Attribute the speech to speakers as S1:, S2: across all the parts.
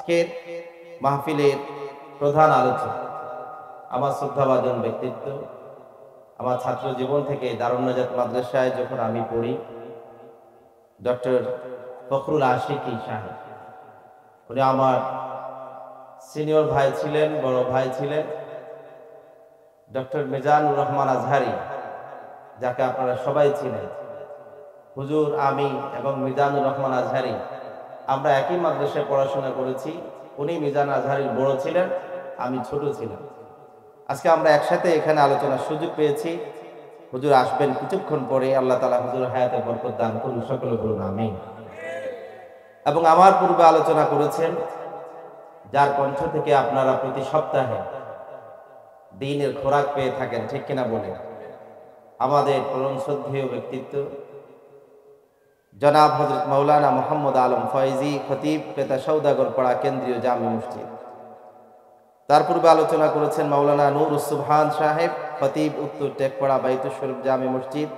S1: আজকের মাহফিলের প্রধান আলোচক আমার শ্রদ্ধাভাজন ব্যক্তিত্ব, আমার ছাত্র জীবন থেকে দারুন নাজাত মাদ্রাসায় যখন আমি পড়ি, ডক্টর ফখরুল আশিকি সাহেব, উনি আমার সিনিয়র ভাই ছিলেন, বড় ভাই ছিলেন। ডক্টর মিজানুর রহমান আজহারি, যাকে আপনারা সবাই ছিলেন, হুজুর, আমি এবং মিজানুর রহমান আজহারি আমরা একই মাদ্রাসায় পড়াশোনা করেছি। উনি মিজান আজহারির বড় ছিলেন, আমি ছোট ছিলাম। আজকে আমরা একসাথে এখানে আলোচনার সুযোগ পেয়েছি। হুজুর আসবেন কিছুক্ষণ পরে। আল্লাহ তাআলা হুজুর হায়াতে বরকত দান করুন, সকলে বলুন আমিন। এবং আমার পূর্বে আলোচনা করেছেন, যার কণ্ঠ থেকে আপনারা প্রতি সপ্তাহে দ্বীনের খোরাক পেয়ে থাকেন, ঠিক কিনা বলে, আমাদের পরম শ্রদ্ধেয় ব্যক্তিত্ব জনাব হযরত মাওলানা মোহাম্মদ আলম ফয়েজি, খতিব, পেতা সওদাগরপাড়া কেন্দ্রীয় জামে মসজিদ। তার পূর্বে আলোচনা করেছেন মাওলানা নুরুস সুবহান সাহেব, খতিব, উত্তর টেকপাড়া বাইতুল শরীফ জামে মসজিদ।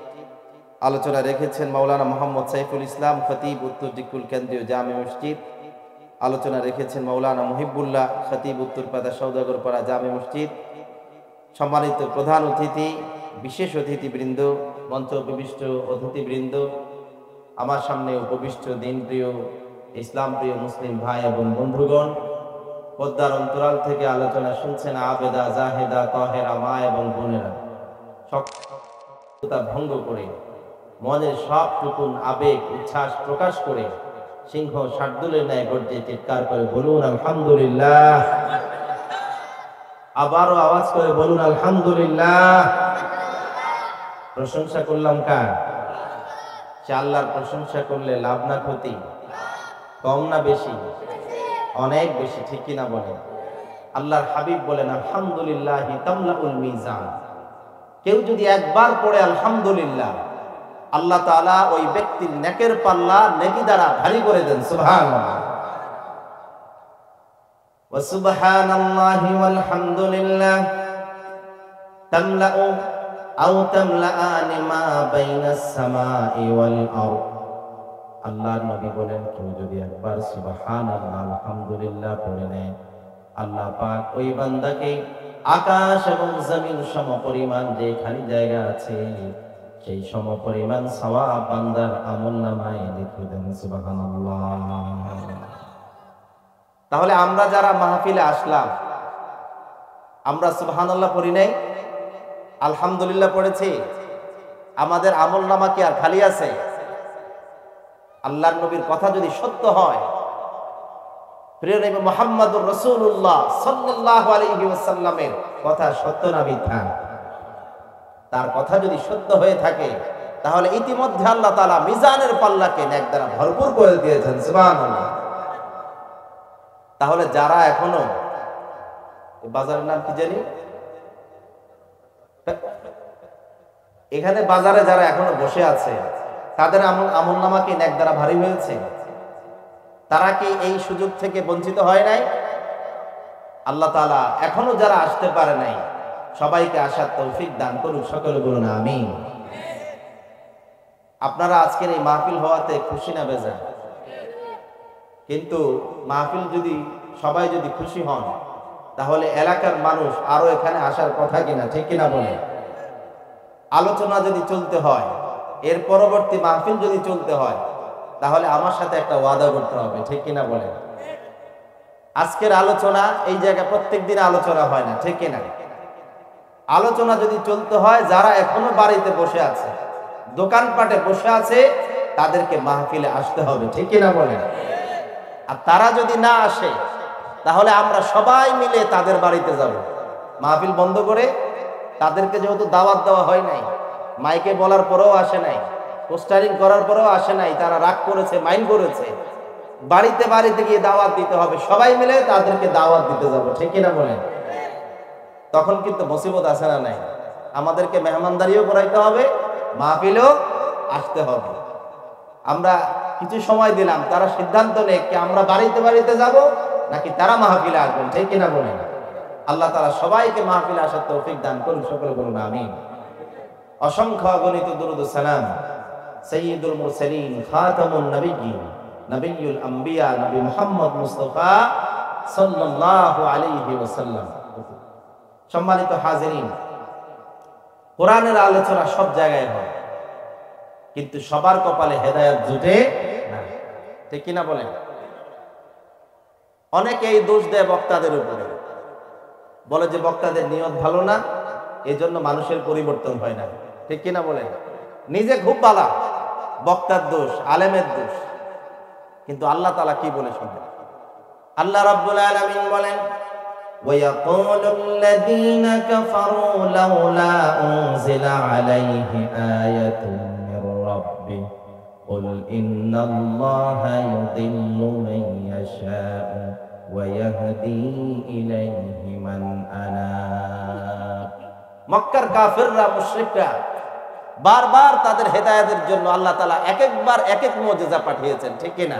S1: আলোচনা রেখেছেন মাওলানা মোহাম্মদ সাইফুল ইসলাম, খতিব, উত্তর ডিকুল কেন্দ্রীয় জামে মসজিদ। আলোচনা রেখেছেন মাওলানা মুহিবুল্লাহ, খতিব, উত্তর পেতা সওদাগরপাড়া জামে মসজিদ। সম্মানিত প্রধান অতিথি, বিশেষ অতিথিবৃন্দ, মঞ্চ উপবিষ্ট অতিথিবৃন্দ, আমার সামনে উপবিষ্ট দিনপ্রিয়, ইসলাম প্রিয় মুসলিম ভাই এবং বন্ধুগণ, পদ্মার অন্তরাল থেকে আলোচনা শুনছেন আবেদা, জাহেদা, তহেরা মা এবং বোনেরা, সকলতা ভঙ্গ করে মনের সবটুকুন আবেগ উচ্ছ্বাস প্রকাশ করে সিংহ শার্দুলের ন্যায় গর্জে চিৎকার করে বলুন আলহামদুলিল্লাহ। আবারও আওয়াজ করে বলুন আলহামদুলিল্লাহ। প্রশংসা করলাম কার? সে আল্লাহর প্রশংসা করলে লাভ না ক্ষতি? কম না বেশি? অনেক বেশি, ঠিক কিনা বলেন? আল্লাহর হাবিব বলেন আলহামদুলিল্লাহি তামলাউল মিজান। কেউ যদি একবার পড়ে আলহামদুলিল্লাহ, আল্লাহ তাআলা ওই ব্যক্তির নেকের পাল্লা নেকি দ্বারা ভারী করে দেন। সুবহানাল্লাহ ওয়া সুবহানাল্লাহি ওয়াল হামদুলিল্লাহ তামলাউ আও তামলাআনি মা বাইনাস সামাই ওয়াল আরদ। আল্লাহর নবী বলেন, কেউ যদি একবার সুবহানাল্লাহ আলহামদুলিল্লাহ পড়ে নেয়, আল্লাহ পাক ওই বান্দাকে আকাশ এবং জমিন সমপরিমাণ যে খালি জায়গা আছে, সেই সমপরিমাণ সওয়াব বান্দার আমলনামায় লিখে দেন। সুবহানাল্লাহ। তাহলে আমরা যারা মাহফিলে আসলাম, আমরা সুবহানাল্লাহ পড়ি নাই, আলহামদুলিল্লাহ পড়েছি, আমাদের আমলনামা কি আর খালি আছে? আল্লাহর নবীর কথা যদি সত্য হয়, প্রিয় নবী মুহাম্মদুর রাসূলুল্লাহ সাল্লাল্লাহু আলাইহি ওয়াসাল্লামের কথা সত্য না মিথ্যা? তার কথা যদি সত্য হয়ে থাকে, তাহলে ইতিমধ্যে আল্লাহ তাআলা মিজানের পাল্লাকে নেক দ্বারা ভরপুর করে দিয়েছেন। সুবহানাল্লাহ। তাহলে যারা এখনো, বাজারের নাম কি জানি, এখানে বাজারে যারা এখনো বসে আছে, তাদের আমলনামা কি নেক দ্বারা ভারী হয়েছে? তারা কি এই সুযোগ থেকে বঞ্চিত হয় নাই? আল্লাহ তাআলা এখনো যারা আসতে পারে নাই, সবাইকে আসার তৌফিক দান করুন, সকলে বলুন আমিন। আপনারা আজকের এই মাহফিল হওয়াতে খুশি না বেজার? কিন্তু মাহফিল যদি সবাই যদি খুশি হন, তাহলে এলাকার মানুষ আরো এখানে আসার কথা কিনা, ঠিক কিনা বলে? আলোচনা যদি চলতে হয়, এর পরবর্তী মাহফিল যদি চলতে হয়, তাহলে আমার সাথে একটা ওয়াদা করতে হবে, ঠিক কিনা বলে? আজকের আলোচনা এই জায়গায় প্রত্যেক দিন আলোচনা হয় না, ঠিক কিনা? আলোচনা যদি চলতে হয়, যারা এখনো বাড়িতে বসে আছে, দোকানপাটে বসে আছে, তাদেরকে মাহফিলে আসতে হবে, ঠিক কিনা বলে? আর তারা যদি না আসে, তাহলে আমরা সবাই মিলে তাদের বাড়িতে যাব, মাহফিল বন্ধ করে। তাদেরকে যেহেতু দাওয়াত দেওয়া হয় নাই, মাইকে বলার পরেও আসে নাই, পোস্টারিং করার পরেও আসে নাই, তারা রাগ করেছে, মাইন্ড করেছে, বাড়িতে বাড়িতে গিয়ে দাওয়াত দিতে হবে, সবাই মিলে তাদেরকে দাওয়াত দিতে যাব, ঠিক কিনা বলেন? তখন কিন্তু মুসিবত আছে না নাই? আমাদেরকে মেহমানদারিও করাইতে হবে, মাহফিলেও আসতে হবে। আমরা কিছু সময় দিলাম, তারা সিদ্ধান্ত নেয় কি আমরা বাড়িতে বাড়িতে যাব নাকি তারা মাহফিলে আসবেন, ঠিক কিনা বলেন? আল্লাহ তাআলা সবাইকে মাহফিলে আসার তৌফিক দান করুন, সকলে বলুন আমিন। অসংখ্য অগণিত দুরূদ ও সালাম সাইয়্যিদুল মুরসালিন খাতামুন নবিয়্যিন নবিয়ুল আম্বিয়া নবী মুহাম্মদ মুস্তাফা সাল্লাল্লাহু আলাইহি ওয়াসাল্লাম। সম্মানিত হাজিরিন, কোরআনের আলোচনা সব জায়গায় হয়, কিন্তু সবার কপালে হেদায়েত জুটে না, ঠিক কিনা বলেন? অনেকেই দোষ দেয় বক্তাদের উপরে, বলে যে বক্তাদের নিয়ত ভালো না, এজন্য মানুষের পরিবর্তন হয় না, ঠিক কিনা বলেন? নিজে খুব বালা, বক্তার দোষ, আলেমের দোষ। কিন্তু আল্লাহ তাআলা কি বলে শুনবেন? আল্লাহ রাব্বুল আলামিন বলেন, وَيَقُولُ الَّذِينَ كَفَرُوا لَوْلَا أُنزِلَ عَلَيْهِ آيَةٌ مِّن رَّبِّهِ قُلْ إِنَّ اللَّهَ يُضِلُّ مَن يَشَاءُ وَيَهْدِي إِلَيْهِ مَنْ أَنَابَ। মক্কার কাফিররা, মুশরিকরা বারবার তাদের হেদায়েতের জন্য আল্লাহ তাআলা এক একবার এক এক মুজিজা পাঠিয়েছেন, ঠিক কিনা?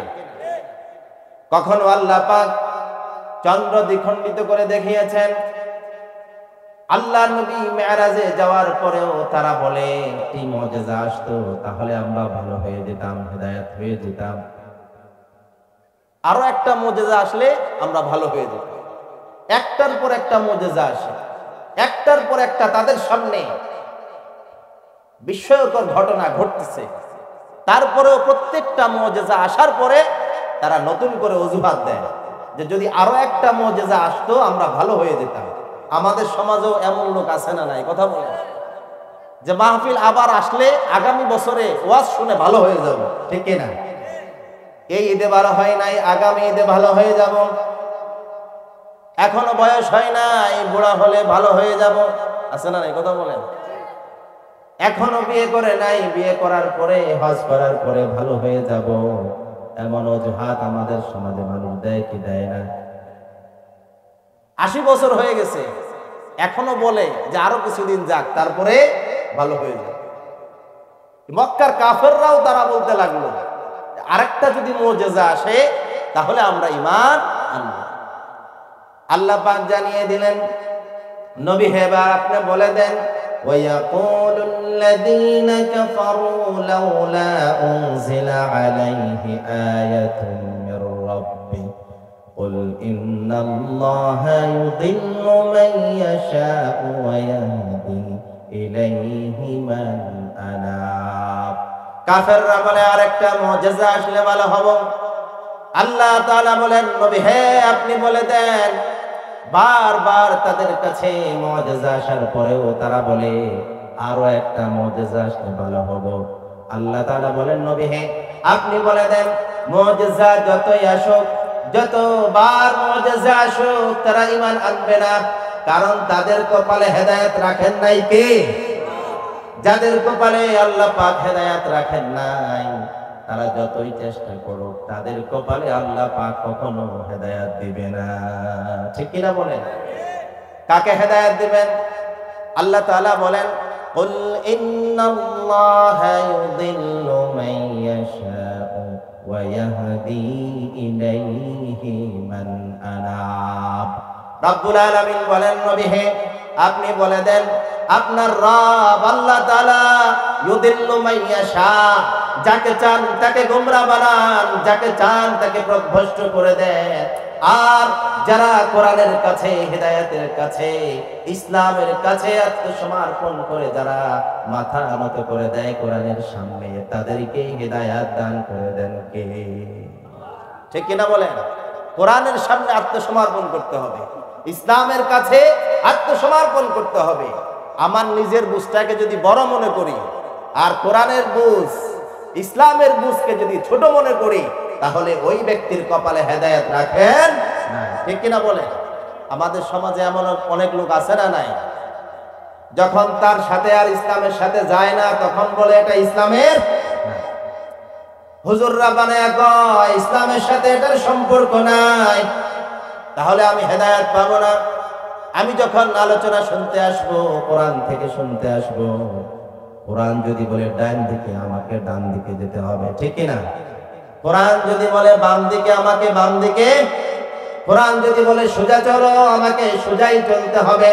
S1: কখনো আল্লাহ পাক চন্দ্র দ্বিখণ্ডিত করে দেখিয়েছেন। আল্লাহ নবী মেরাজে যাওয়ার পরেও তারা বলে এই মুজিজা আসতো তাহলে আমরা ভালো হয়ে যেতাম, হেদায়েত হয়ে যেতাম। আরো একটা মুজিজা আসলে আমরা ভালো হয়ে যেতাম। একটার পর একটা মুজিজা আসে, একটার পর একটা তাদের সামনে বিস্ময়কর ঘটনা ঘটতেছে। তারপরেও প্রত্যেকটা মুজিজা আসার পরে তারা নতুন করে অজুহাত দেয় যে যদি আরো একটা মুজিজা আসতো আমরা ভালো হয়ে যেতাম। আমাদের সমাজেও এমন লোক আছে না নাই? কথা বলে যে মাহফিল আবার আসলে আগামী বছরে ওয়াজ শুনে ভালো হয়ে যাব, ঠিক কিনা? এই ঈদে ভালো হয় নাই, আগামী ঈদে ভালো হয়ে যাব। এখনো বয়স হয় নাই, বুড়া হলে ভালো হয়ে যাব, আছে না নাই? কথা বলেন। এখনো বিয়ে করে নাই, বিয়ে করার পরে, হজ করার পরে ভালো হয়ে যাব। এমন অজুহাত আমাদের সমাজে মানুষ দেয় কি দেয় না? 80 বছর হয়ে গেছে, এখনো বলে যে আরো কিছুদিন যাক তারপরে ভালো হয়ে যাবে। মক্কার কাফেররাও তারা বলতে লাগলো আরেকটা যদি মুজিজা আসে তাহলে আমরা ঈমান আনব। আল্লাহ পাক জানিয়ে দিলেন, নবী হে এবার আপনি বলে দেন, وَيَقُولُ الَّذِينَ كَفَرُوا لَوْلَا أُنزِلَ عَلَيْهِ آيَةٌ مِّن رَّبِّهِ قُلْ إِنَّ اللَّهَ يُضِلُّ مَن يَشَاءُ وَيَهْدِي إِلَيْهِ مَنْ أَنَابَ। কাফেররা বলে আরেকটা মুজিজা আসলে ভালো হবে। আল্লাহ তাআলা বলেন, নবী হে আপনি বলে দেন, বারবার তাদের কাছে মুজিজা আসার পরেও তারা বলে আরো একটা মুজিজা আসলে ভালো হবে। আল্লাহ তাআলা বলেন, নবী হে আপনি বলে দেন, মুজিজা যতই আসুক, যতবার মুজিজা আসুক, তারা ঈমান আনবে না। কারণ তাদের কপালে হেদায়েত রাখেন নাই কে? যাদের কপালে আল্লাহ পাক হেদায়েত রাখেন নাই, তারা যতই চেষ্টা করুক তাদের কপালে আল্লাহ পাক কখনো হেদায়েত দিবে না, ঠিক কিনা বলেন? কাকে হেদায়েত দিবেন? আল্লাহ তাআলা বলেন, কুল ইন্নাল্লাহা ইউদিল্লু মান ইয়াশাউ ওয়া ইয়াহদি ইলাইহি মান আনাব। রব্বুল আলামিন বলেন, নবী হে আপনি বলে দেন, আপনার রব আল্লাহ তাআলা ইউদিল্লু মান ইয়াশা, যাকে চান তাকে গোমরা বানান, যাকে চান তাকে পথভ্রষ্ট করে দেন। আর যারা কোরআনের কাছে, হেদায়েতের কাছে, ইসলামের কাছে আত্মসমর্পণ করে যারা মাথা নত করে দেয় কোরআনের সামনে, তাদেরকে হেদায়েত দান করে দেন কে? ঠিক কিনা বলেন? কোরআনের সামনে আত্মসমর্পণ করতে হবে, ইসলামের কাছে আত্মসমর্পণ করতে হবে। আমার নিজের বুঝটাকে যদি বড় মনে করি আর কোরআনের বুঝ, ইসলামের বুঝকে যদি ছোট মনে করি, তাহলে ওই ব্যক্তির কপালে হেদায়েত রাখেন না, ঠিক কিনা বলেন? আমাদের সমাজে এমন অনেক লোক আছে না নাই? যখন তার সাথে আর ইসলামের সাথে যায় না, তখন বলে এটা ইসলামের। হুজুররা বানায় কয় ইসলামের সাথে এটার সম্পর্ক নাই, তাহলে আমি হেদায়েত পাবো না। আমি যখন আলোচনা শুনতে আসবো, কোরআন থেকে শুনতে আসবো, কোরআন যদি বলে ডান দিকে, আমাকে ডান দিকে যেতে হবে, ঠিক কিনা? কোরআন যদি বলে বাম দিকে, আমাকে বাম দিকে। কোরআন যদি বলে সোজা চলো, আমাকে সোজাই চলতে হবে।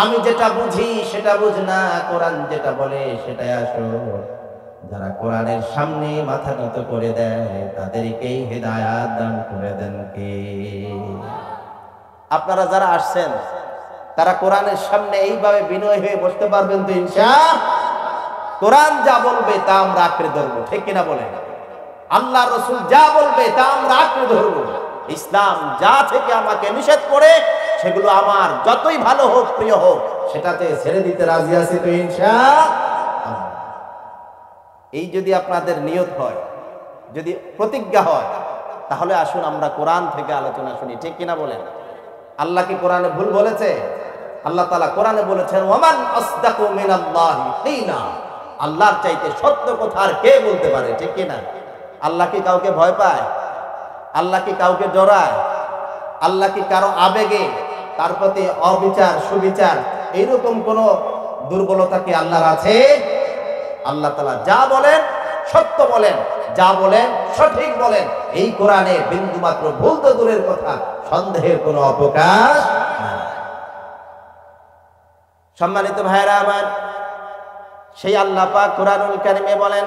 S1: আমি যেটা বুঝি সেটা বুঝ না, কোরআন যেটা বলে সেটাই আসো। যারা কোরআনের সামনে মাথা নত করে দেয় তাদেরকেই হেদায়াত দান করে দেন কে? আপনারা যারা আসছেন তারা কোরআনের সামনে এইভাবে বিনয় হয়ে বসতে পারবেন তো ইনশাআল্লাহ? কোরআন যা বলবে তা আমরা আঁকড়ে ধরবো, ঠিক কিনা বলেন? আল্লাহ রসুল যা বলবে তা আমরা আঁকড়ে ধরবো। ইসলাম যা থেকে আমাকে নিষেধ করে সেগুলো আমার যতই ভালো হোক প্রিয় হোক সেটাতে ছেড়ে দিতে রাজি আছি তো ইনশাআল্লাহ। এই যদি আপনাদের নিয়ত হয়, যদি প্রতিজ্ঞা হয়, তাহলে আসুন আমরা কোরআন থেকে আলোচনা শুনি, ঠিক কিনা বলেন? আল্লাহ কি কোরআনে ভুল বলেছে? আল্লাহ তাআলা কোরআনে বলেছেন ওয়ামান আসদাকু মিনাল্লাহি কিনা, আল্লাহর চাইতে সত্য কথা আর কে বলতে পারে, ঠিক কিনা? আল্লাহ কি কাউকে ভয় পায়? আল্লাহ কি কাউকে ডরায়? আল্লাহ কি কারো আবেগে তার প্রতি অবিচার সুবিচার এইরকম কোন দুর্বলতা কি আল্লাহর আছে? আল্লাহ তাআলা যা বলেন সত্য বলেন, যা বলেন সঠিক বলেন। এই কোরআনে বিন্দুমাত্র ভুল তো দূরের কথা, সন্দেহের কোনো অবকাশ নাই। সম্মানিত ভাইরা আমার, সেই আল্লাহ পাক কোরআনুল কারীমে বলেন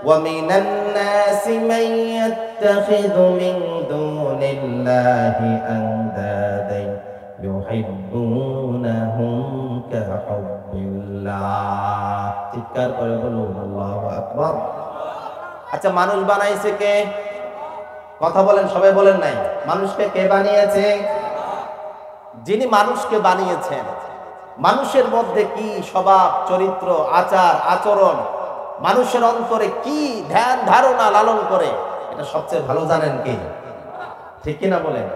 S1: وَمِنَ النَّاسِ مَن يَتَّخِذُ مِن دُونِ اللَّهِ أَندَادًا يُحِبُّونَهُمْ كَحُبِّ اللَّهِ। চিৎকার করে বলুন আল্লাহু আকবার। আচ্ছা, মানুষ বানাইছে কে? কথা বলেন, সবাই বলেন নাই। মানুষকে কে বানিয়েছে? যিনি মানুষকে বানিয়েছেন, মানুষের মধ্যে কি স্বভাব চরিত্র আচার আচরণ, মানুষের অন্তরে কি ধ্যান ধারণা লালন করে, এটা সবচেয়ে ভালো জানেন কে? ঠিক কিনা বলেন?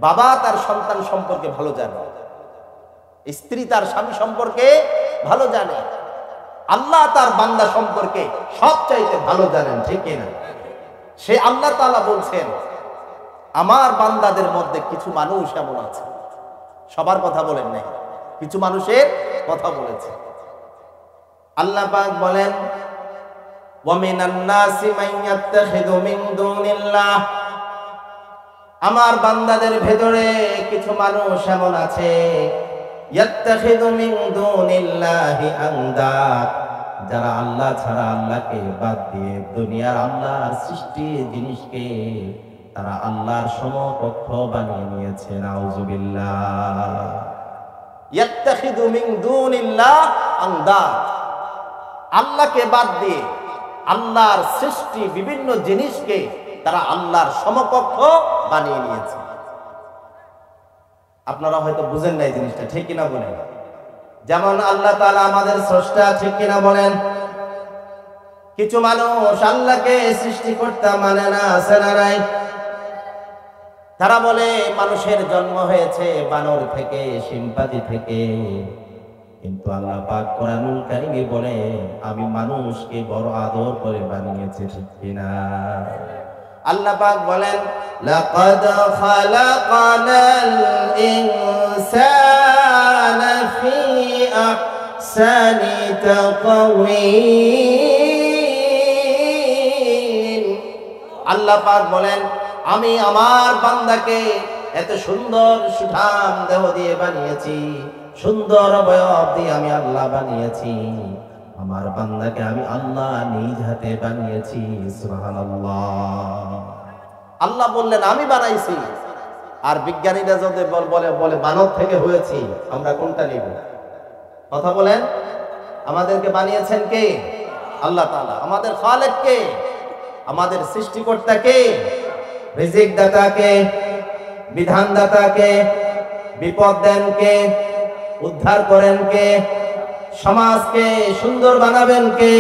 S1: বাবা তার সন্তান সম্পর্কে ভালো জানে, স্ত্রী তার স্বামী সম্পর্কে ভালো জানে, আল্লাহ তার বান্দা সম্পর্কে সবচাইতে ভালো জানেন, ঠিক কিনা? সে আল্লাহ তাআলা বলছেন আমার বান্দাদের মধ্যে কিছু মানুষ এমন আছে, সবার কথা বলেন নাই, কিছু মানুষের কথা বলেছে। আল্লাহ পাক বলেন ওয়ামিনান নাসি মান ইয়াত্তাখিযু মিন দুনিল্লাহ, আমার বান্দাদের ভেতরে কিছু মানুষ এমন আছে ইয়াত্তাখিযু মিন দুনিল্লাহি আনদাদ, যারা আল্লাহ ছাড়া আল্লাহকে বাদ দিয়ে দুনিয়ার আল্লাহর সৃষ্টি জিনিসকে তারা আল্লাহর সমকক্ষ বানিয়ে নিয়েছে। নাউযুবিল্লাহ। ইয়াত্তাখিযু মিন দুনিল্লাহ আনদাদ, আল্লাহকে বাদ দিয়ে আল্লাহর সৃষ্টি বিভিন্ন জিনিসকে তারা আল্লাহর সমকক্ষ বানিয়ে নিয়েছে। আপনারা হয়তো বুঝেন না এই জিনিসটা, ঠিক কিনা বলেন? যেমন আল্লাহ তাআলা আমাদের স্রষ্টা, ঠিক কিনা বলেন? কিছু মানুষ আল্লাহকে সৃষ্টিকর্তা মানে না, আছে না নাই? তারা বলে মানুষের জন্ম হয়েছে বানর থেকে, সিম্পাজি থেকে, কিন্তু আল্লাহ পাক কোরআনুল কারীমে বলে আমি মানুষকে বড় আদর করে বানিয়েছি, ঠিক কিনা? আল্লাহ পাক বলেন লাকাদ খালাকানাল ইনসানা ফি আহসানি তাকওয়িম। আল্লাহ পাক বলেন আমি আমার বান্দাকে এত সুন্দর সুঠাম দেহ দিয়ে বানিয়েছি, সুন্দর অবয়ব দিয়ে আমি আল্লাহ বানিয়েছি। আমার বান্দাকে আমি আল্লাহ নিজ হাতে বানিয়েছি। সুবহানাল্লাহ। আল্লাহ বললেন আমি বানাইছি, আর বিজ্ঞানীরা যদি বলে মানব থেকে হয়েছি, আমরা কোনটা নিব? কথা বলেন। আমাদেরকে বানিয়েছেন কে? আল্লাহ তাআলা। আমাদের খালেক কে? আমাদের সৃষ্টিকর্তা কে? রিজিক দাতা কে? বিধান দাতা কে? বিপদ দেন কে? উদ্ধার করেন কে? সমাজকে সুন্দর বানাবেন কে?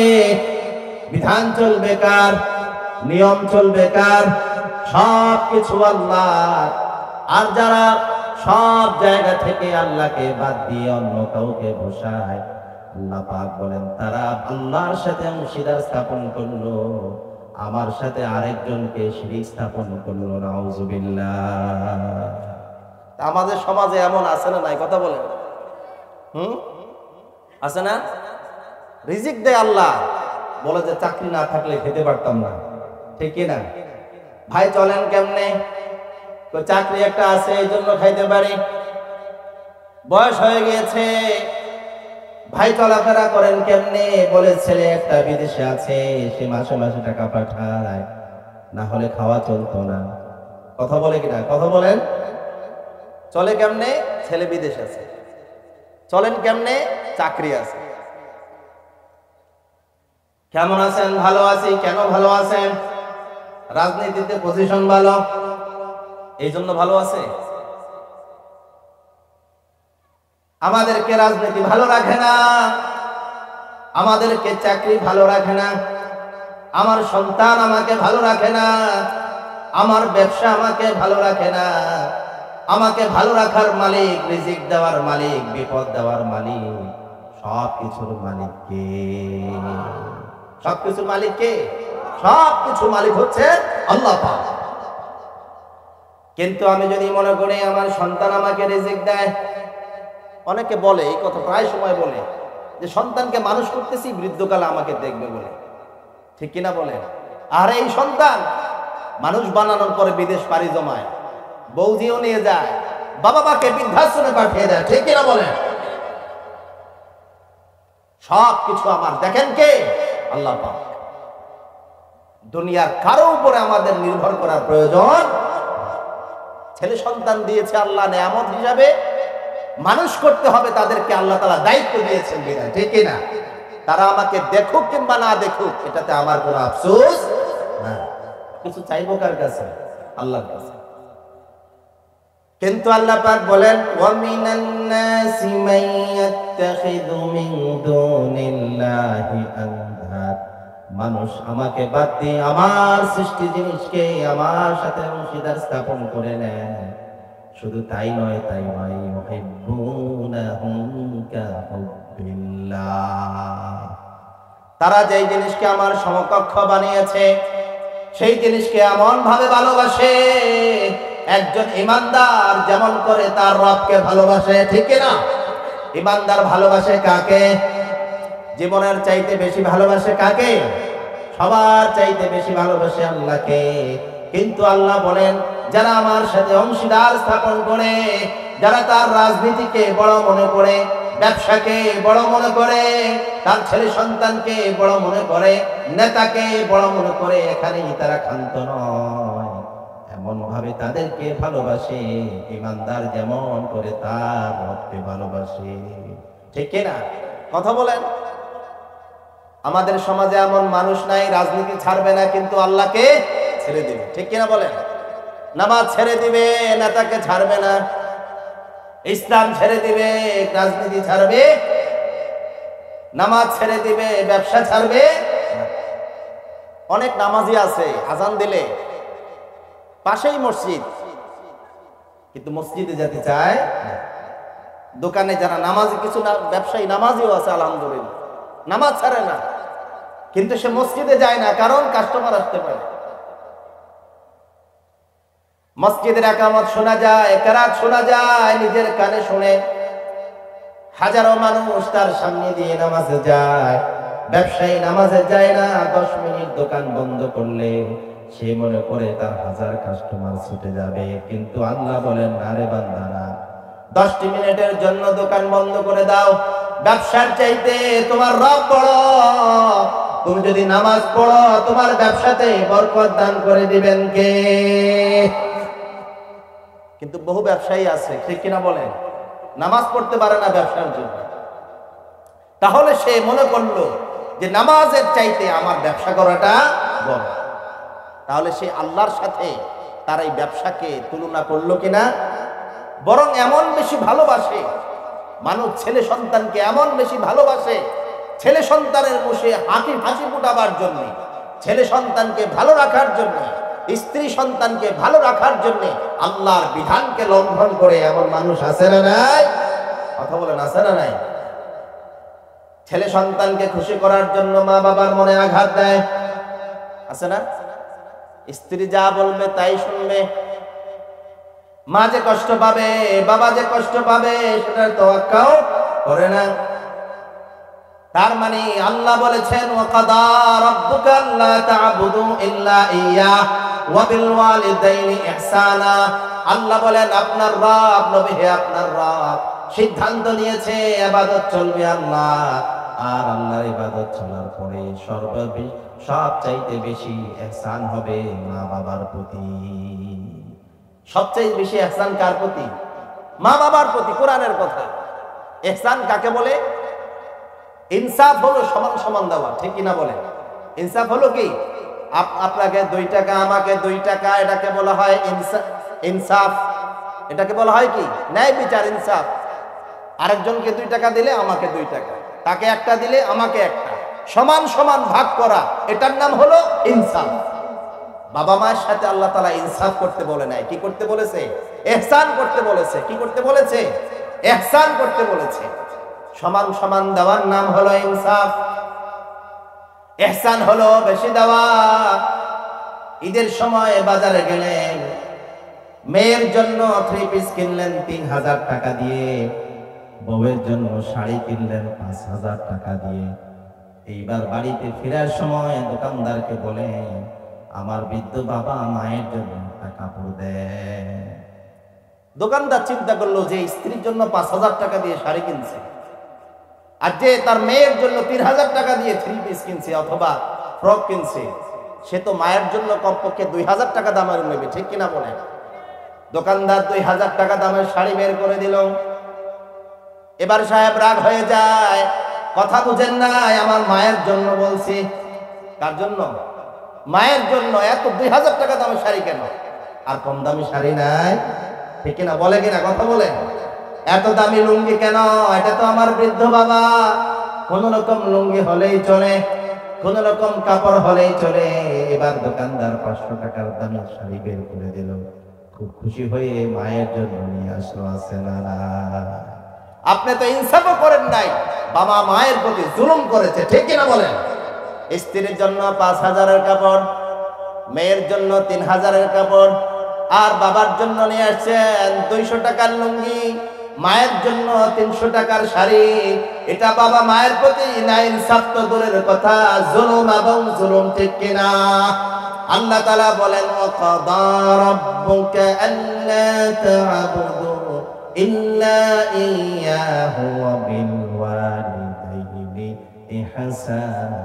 S1: বিধান চলবে কার? নিয়ম চলবে কার? সব কিছু আল্লাহ। আর যারা সব জায়গা থেকে আল্লাহকে বাদ দিয়ে অন্য কাউকে বসায়, আল্লাহ পাক বলেন তারা আল্লাহর সাথে অংশীদার স্থাপন করলো, আমার সাথে আরেকজনকে শিরিক স্থাপন করলো। নাউযুবিল্লাহ। আমাদের সমাজে এমন আছে না নাই? কথা বলেন। আছে না? রিজিক দেয় আল্লাহ, বলে যে চাকরি না থাকলে খেতে পারতাম না, ঠিক না? ভাই চলেন কেমনে? চাকরি একটা আছে এই জন্য খাইতে পারি। বয়স হয়ে গিয়েছে, ভাই চলাফেরা করেন কেমনে? বলে ছেলে একটা বিদেশে আছে, সে মাসে মাসে টাকা পাঠায়, না হলে খাওয়া চলতো না। কথা বলে কিনা? কথা বলেন। চলে কেমনে? ছেলে বিদেশ আছে। চলেন কেমনে? চাকরি আছে। কেমন আছেন? ভালো আছি। কেন ভালো আছেন? রাজনীতিতে পজিশন ভালো, এই জন্য ভালো আছে? আমাদেরকে রাজনীতি ভালো রাখে না, আমাদেরকে চাকরি ভালো রাখে না, আমার সন্তান আমাকে ভালো রাখে না, আমার ব্যবসা আমাকে ভালো রাখে না। আমাকে ভালো রাখার মালিক, রিজিক দেওয়ার মালিক, বিপদ দেওয়ার মালিক, সবকিছুর মালিক কে? সবকিছুর মালিক কে? সবকিছুর মালিক হচ্ছে আল্লাহ পাক। কিন্তু আমি যদি মনে করি আমার সন্তান আমাকে রিজিক দেয়, অনেকে বলে এই কথা, প্রায় সময় বলে যে সন্তানকে মানুষ করতেছি, বৃদ্ধকালে আমাকে দেখবে বলে। ঠিক কিনা বলে? আর এই সন্তান মানুষ বানানোর পরে বিদেশ পাড়ি জমায়, বৌজিও নিয়ে যায়, বাবা মাকে বৃদ্ধাশ্রমে পাঠিয়ে দেয়। ঠিক কিনা বলে? সবকিছু আমার দেখেন কে? আল্লাহ পাক। দুনিয়ার কারো উপরে আমাদের নির্ভর করার প্রয়োজন। ছেলে সন্তান দিয়েছে আল্লাহ নেয়ামত হিসাবে, মানুষ করতে হবে তাদেরকে, আল্লাহ তাআলা দায়িত্ব দিয়েছেন বিধায়। ঠিক কিনা? তারা আমাকে দেখুক কিংবা না দেখুক, এটাতে আমার কোনো আফসোস না। কিছু চাইবো কার কাছে? আল্লাহর কাছে। কিন্তু আল্লাহ পাক বলেন, ওয়া মিনান নাসি মান ইয়াত্তাখিযু মিন দুনিল্লাহি আনদাদ, মানুষ আমাকে বাদ দিয়ে আমার সৃষ্টি জিনিসকে আমার সাথে অংশীদার স্থাপন করে নেয়। শুধু তাই নয়, ইউহিব্বুনাহুম কাহুব্বিল্লাহ, তারা যেই জিনিসকে আমার সমকক্ষ বানিয়েছে সেই জিনিসকে এমন ভাবে ভালোবাসে একজন ইমানদার যেমন করে তার রবকে ভালোবাসে। ঠিক কিনা? ইমানদার ভালোবাসে কাকে? জীবনের চাইতে বেশি ভালোবাসে কাকে? সবার চাইতে বেশি ভালোবাসে আল্লাহকে। কিন্তু আল্লাহ বলেন, যারা আমার সাথে অংশীদার স্থাপন করে, যারা তার রাজনীতিকে বড় মনে করে, ব্যবসাকে বড় মনে করে, তার ছেলে সন্তানকে বড় মনে করে, নেতাকে বড় মনে করে, এখানেই তারা ক্ষান্ত নয়। এমন ভাবে তাদেরকে ভালোবাসে ইমানদার যেমন করে তার রবকে ভালোবাসে। ঠিক কিনা? কথা বলেন। আমাদের সমাজে এমন মানুষ নাই রাজনীতি ছাড়বে না কিন্তু আল্লাহকে ছেড়ে দিবে। ঠিক কিনা বলেন? নামাজ ছেড়ে দিবে, নেতাকে ছাড়বে না, ইসলাম ছেড়ে দিবে, রাজনীতি ছাড়বে, নামাজ ছেড়ে দিবে, ব্যবসা ছাড়বে। অনেক নামাজি আছে আজান দিলে পাশেই মসজিদ, কিন্তু মসজিদে যেতে চায়। দোকানে যারা নামাজি, কিছু ব্যবসায়ী নামাজিও আছে আলহামদুলিল্লাহ, নামাজ ছাড়ে না, কিন্তু সে মসজিদে যায় না, কারণ কাস্টমার আসতে পারে। মসজিদের একামত শোনা যায়, কেরাত শোনা যায়, নিজের কানে শুনে হাজারো মানুষ তার সামনে দিয়ে নামাজে যায়। ব্যবসায়ী নামাজে যায় না, 10 মিনিট দোকান বন্ধ করলে সে মনে করে তার 1000 কাস্টমার ছুটে যাবে। কিন্তু আল্লাহ বলেন, আরে বান্দা না, 10 মিনিটের জন্য দোকান বন্ধ করে দাও, ব্যবসার চাইতে তোমার রব বড়। তুমি যদি নামাজ পড়ো, তোমার ব্যবসাতে বরকত দান করে দিবেন কে? কিন্তু বহু ব্যবসায়ী আছে, ঠিক কিনা বলেন, নামাজ পড়তে পারে না ব্যবসার জন্য। তাহলে সে মনে করলো যে নামাজের চাইতে আমার ব্যবসা করাটা বড়। তাহলে সে আল্লাহর সাথে তার এই ব্যবসাকে তুলনা করলো কিনা? বরং এমন বেশি ভালোবাসে মানুষ, ছেলে সন্তানকে এমন বেশি ভালোবাসে, ছেলে সন্তানের মুখে হাসি ফুটাবার জন্য, ছেলে সন্তানকে ভালো রাখার জন্য, স্ত্রী সন্তানকে ভালো রাখার জন্য আল্লাহর বিধানকে লঙ্ঘন করে এমন মানুষ আছে না নাই? কথা বলেন, আছে না নাই? ছেলে সন্তানকে খুশি করার জন্য মা বাবার মনে আঘাত দেয়, আছে না? স্ত্রী যা বলবে তাই শুনবে, মা যে কষ্ট পাবে, বাবা যে কষ্ট পাবে, সেটার তোয়াক্কাও করে না। তার মানে আল্লাহ বলেছেন, ওয়া কাদা রাব্বুকা আল্লা তা'বুদু ইল্লা ইয়্যাহু ওয়া বিল ওয়ালিদাইনি ইহসানা। আল্লাহ বলেন আপনার রব, নবী হে আপনার রব সিদ্ধান্ত নিয়েছে ইবাদত চলবে আল্লাহ, আর আল্লাহর ইবাদত চলার পরে সবচাইতে বেশি ইহসান হবে মা বাবার প্রতি। সবচেয়ে বেশি ইহসান কার প্রতি? মা বাবার প্রতি। কোরআনের কথা। ইহসান কাকে বলে? ইনসাফ হলো সমান সমান দেওয়া, ঠিক কিনা বলে? ইনসাফ হলো কি? আপনাকে 2 টাকা, আমাকে 2 টাকা, এটাকে বলা হয় ইনসাফ। এটাকে বলা হয় কি? ন্যায় বিচার, ইনসাফ। আরেকজনকে 2 টাকা দিলে আমাকে 2 টাকা, তাকে 1টা দিলে আমাকে 1টা, সমান সমান ভাগ করা, এটার নাম হলো ইনসাফ। বাবা মায়ের সাথে আল্লাহ তাআলা ইনসাফ করতে বলে নাই, কি করতে বলেছে? ইহসান করতে বলেছে। কি করতে বলেছে? ইহসান করতে বলেছে। সমান সমান দেওয়ার নাম হলো ইনসাফ। ইহসান হলো বেশি দেওয়া। ঈদের সময় বাজারে গেলেন, মেয়ের জন্য 3 পিস কিনলেন 3000 টাকা দিয়ে, বউয়ের জন্য শাড়ি কিনলেন 5000 টাকা দিয়ে। এইবার বাড়িতে ফেরার সময় দোকানদারকে বলেন আমার বৃদ্ধ বাবা মায়ের জন্য একটা কাপড় দেয়। দোকানদার চিন্তা করলো যে স্ত্রীর জন্য 5000 টাকা দিয়ে শাড়ি কিনছে, আর যে তার মেয়ের জন্য 3000 টাকা দিয়ে 3 পিস কিনছে অথবা ফ্রক কিনছে, সে তো মায়ের জন্য কমপক্ষে 2000 টাকা দামের নেবে, ঠিক কিনা বলেন? দোকানদার 2000 টাকা দামের শাড়ি বের করে দিল। এবার সাহেব রাগ হয়ে যায়, কথা বুঝেন নাই, আমার মায়ের জন্য বলছি। কার জন্য? মায়ের জন্য। এত 2000 টাকা দামের শাড়ি কেন? আর কম দামি শাড়ি নাই, ঠিক কিনা বলে কিনা? কথা বলেন। এত দামি লুঙ্গি কেন? এটা তো আমার বৃদ্ধ বাবা, কোন রকম লুঙ্গি হলেই চলে, কোন রকম কাপড় হলেই চলে। এবার দোকানদার 500 টাকার দামি শাড়ি বের করে দিল, খুব খুশি হয়ে মায়ের জন্য নিয়ে আসলো। আছে না? আপনি তো ইনসাফও করেন নাই, বাবা মায়ের প্রতি জুলুম করেছে, ঠিক কিনা বলেন? স্ত্রীর জন্য 5000-এর কাপড়, মেয়ের জন্য 3000-এর কাপড়, আর বাবার জন্য নিয়ে আসছেন 200 টাকার লুঙ্গি, মায়ের জন্য 300 টাকার শাড়ি। এটা বাবা মায়ের প্রতি না ইনসাফ তো দূরের কথা, জুলুম এবং জুলুম, ঠিক কিনা? আল্লাহ তাআলা বলেন ওয়াকাদা রাব্বুকা আল্লা তা'বুদু ইল্লা ইয়্যাহু ওয়া বিল ওয়ালিদাইনি ইহসানা।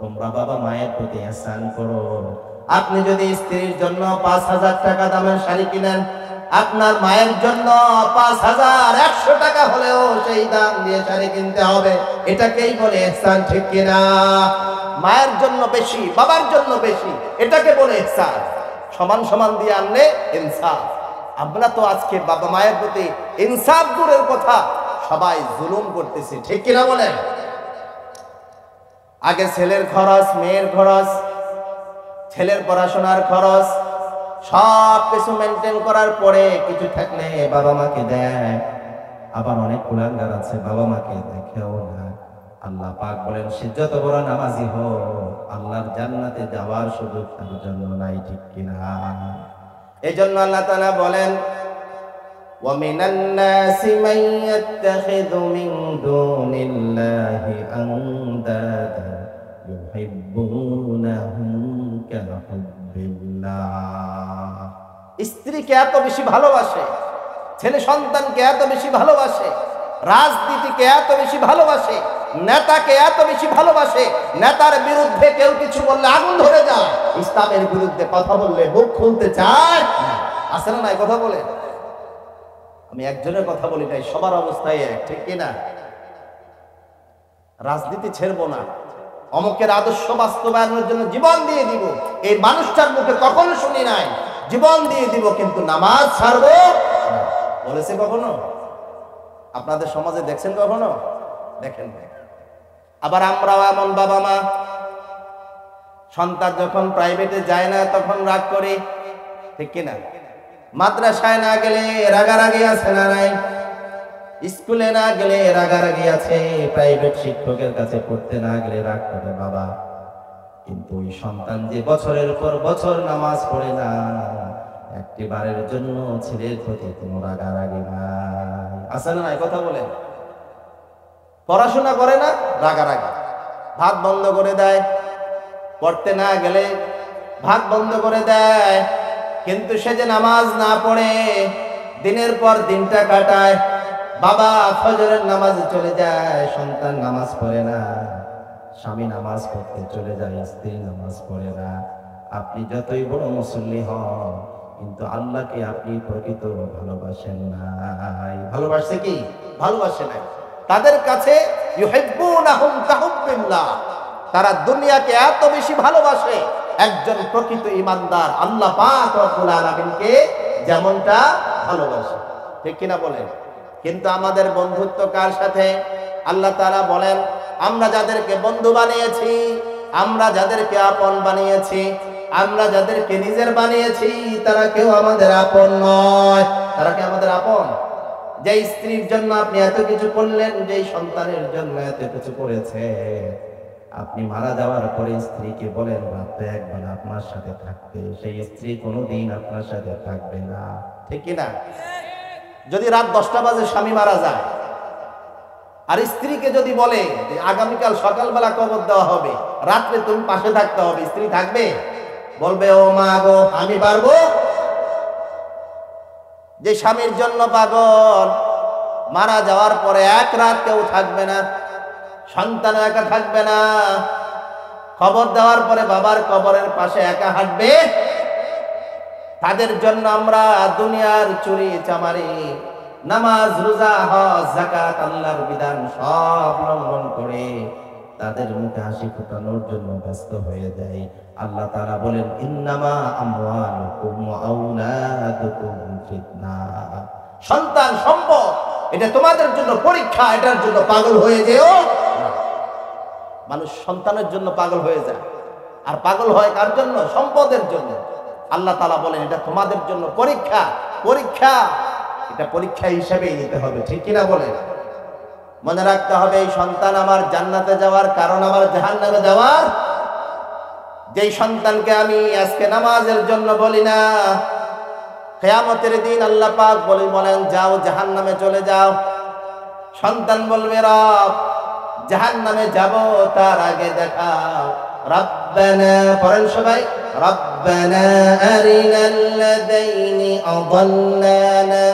S1: তোমরা বাবা মায়ের প্রতি ইহসান করো। আপনি যদি স্ত্রীর জন্য 5000 টাকা দামের শাড়ি কিনেন, আপনার মায়ের জন্য 5100 টাকা হলেও সেই দাম দিয়ে শাড়ি কিনতে হবে। এটাকেই বলে ইহসান, ঠিক কিনা? মায়ের জন্য বেশি, বাবার জন্য বেশি, এটাকে বলে ইহসান। সমান সমান দিয়ে আনলে ইনসাফ। আমরা তো আজকে বাবা মায়ের প্রতি ইনসাফ দূরের কথা, সবাই জুলুম করতেছে, ঠিক কিনা বলেন? আগে ছেলের খরচ, মেয়ের খরচ, ছেলের পড়াশোনার খরচ, সব কিছু মেনটেন করার পরে কিছু থাকলে বাবা মাকে দেয়। আবার অনেক কুলাঙ্গার আছে বাবা মাকে দেখেও না। আল্লাহ পাক বলেন সে যত বড় নামাজি হোক, আল্লাহর জান্নাতে যাওয়ার সুযোগ তার জন্য নাই, ঠিক কিনা? এই জন্য আল্লাহ তাআলা বলেন ওয়া মিনান নাসি মান ইয়াত্তাখিযু মিন দুনিল্লাহি আনদাদা ইউহিব্বুনাহুম কাহুব্বিল্লাহ। স্ত্রীকে এত বেশি ভালোবাসে, ছেলে সন্তানকে এত বেশি ভালোবাসে, রাজনীতিকে এত বেশি ভালোবাসে, নেতাকে এত বেশি ভালোবাসে, নেতার বিরুদ্ধে কেউ কিছু বললে আগুন ধরে যায়, ইসলামের বিরুদ্ধে কথা বললে মুখ খুলতে চায়। আছে না নাই? কথা বলে। আমি একজনের কথা বলি নাই, সবার অবস্থায় এক, ঠিক কিনা? রাজনীতি ছেড়বো না, অমুকের আদর্শ বাস্তবায়নের জন্য জীবন দিয়ে দিব, এই মানুষটার মুখে কখনো শুনি নাই। জীবন দিয়ে দিব কিন্তু নামাজ ছাড়বো বলেছে কখনো? আপনাদের সমাজে দেখছেন কখনো? দেখেন। আবার আমরাও এমন বাবা মা, সন্তান যখন প্রাইভেটে যায় না তখন রাগ করি, ঠিক কিনা? মাদ্রাসায় না গেলে রাগারাগি আছে না নাই? স্কুলে না গেলে রাগারাগি আছে, প্রাইভেট শিক্ষকের কাছে পড়তে না গেলে রাগ করে বাবা। কিন্তু ওই সন্তান যে বছরের পর বছর নামাজ পড়ে না, একটি বারের জন্য ছেলের প্রতি কোনো রাগারাগি নাই। আছে না নাই? কথা বলেন। পড়াশোনা করে না, রাগারাগি, ভাত বন্ধ করে দেয়, পড়তে না গেলে ভাত বন্ধ করে দেয়, কিন্তু সে যে নামাজ না পড়ে দিনের পর দিনটা কাটায়। বাবা ফজরের নামাজে চলে যায়, সন্তান নামাজ পড়ে না। স্বামী নামাজ পড়তে চলে যায়, স্ত্রী নামাজ পড়ে না। আপনি যতই বড় মুসল্লি হন, কিন্তু আল্লাহকে আপনি প্রকৃত ভালোবাসেন নাই। ভালোবাসে কি? ভালোবাসে নাই। তাদের কাছে ইউহিব্বুনাহুম কাহুব্বিল্লাহ, তারা দুনিয়াকে এত বেশি ভালোবাসে, একজন প্রকৃত ঈমানদার আল্লাহ পাক রব্বুল আলামিনকে যেমনটা ভালোবাসে। ঠিক কিনা বলেন? কিন্তু আমাদের বন্ধুত্ব কার সাথে? আল্লাহ তাআলা বলেন, আমরা যাদেরকে বন্ধু বানিয়েছি, আমরা যাদেরকে আপন বানিয়েছি, আমরা যাদেরকে নিজের বানিয়েছি, তারা কেউ আমাদের আপন নয়। তারা কি আমাদের আপন? যে স্ত্রীর জন্য আপনি এত কিছু করলেন, যে সন্তানের জন্য এত কিছু করেছে, আপনি মারা যাওয়ার পরে স্ত্রীকে বলেন রাতে একবার আপনার সাথে থাকতে, সেই স্ত্রী কোনোদিন আপনার সাথে থাকবে না। ঠিক কিনা? যদি রাত 10টা বাজে স্বামী মারা যায়, আর স্ত্রীকে যদি বলে যে আগামীকাল সকালবেলা কবর দেওয়া হবে, রাত্রে তুমি পাশে থাকতে হবে, স্ত্রী থাকবে? বলবে ও মা গো, আমি পারবো? যে স্বামীর জন্য পাগল, মারা যাওয়ার পরে এক রাত কেউ থাকবে না, সন্তান একা থাকবে না, কবর দেওয়ার পরে বাবার কবরের পাশে একা হাঁটবে। তাদের জন্য আমরা দুনিয়ার চুরি চামারি, নামাজ রোজা হজ যাকাত আল্লাহর বিধান সব লঙ্ঘন করে তাদের মুখে হাসি ফোটানোর জন্য ব্যস্ত হয়ে যায়। আল্লাহ তাআলা বলেন, ইন্নামা আমওয়ালুকুম ওয়া আওলাদুকুম ফিতনাহ, সন্তান সম্পদ এটা তোমাদের জন্য পরীক্ষা, এটার জন্য পাগল হয়ে যেও না। মানুষ সন্তানের জন্য পাগল হয়ে যায়, আর পাগল হয় কার জন্য? সম্পদের জন্য। আল্লাহ তাআলা বলেন এটা তোমাদের জন্য পরীক্ষা। পরীক্ষা এটা পরীক্ষা হিসেবেই নিতে হবে। ঠিক কিনা বলেন? মনে রাখতে হবে এই সন্তান আমার জান্নাতে যাওয়ার কারণ, আমার জাহান্নামে যাওয়ার। যেই সন্তানকে আমি আজকে নামাজের জন্য বলি না, কিয়ামতের দিন আল্লাহ পাক বলেন যাও জাহান্নামে চলে যাও। সন্তান বলবে রব জাহান্নামে যাব, তার আগে দেখাও রব্বানা, পড়েন সবাই, রব্বানা আরিনাল লাযাইনি আযাল্লানা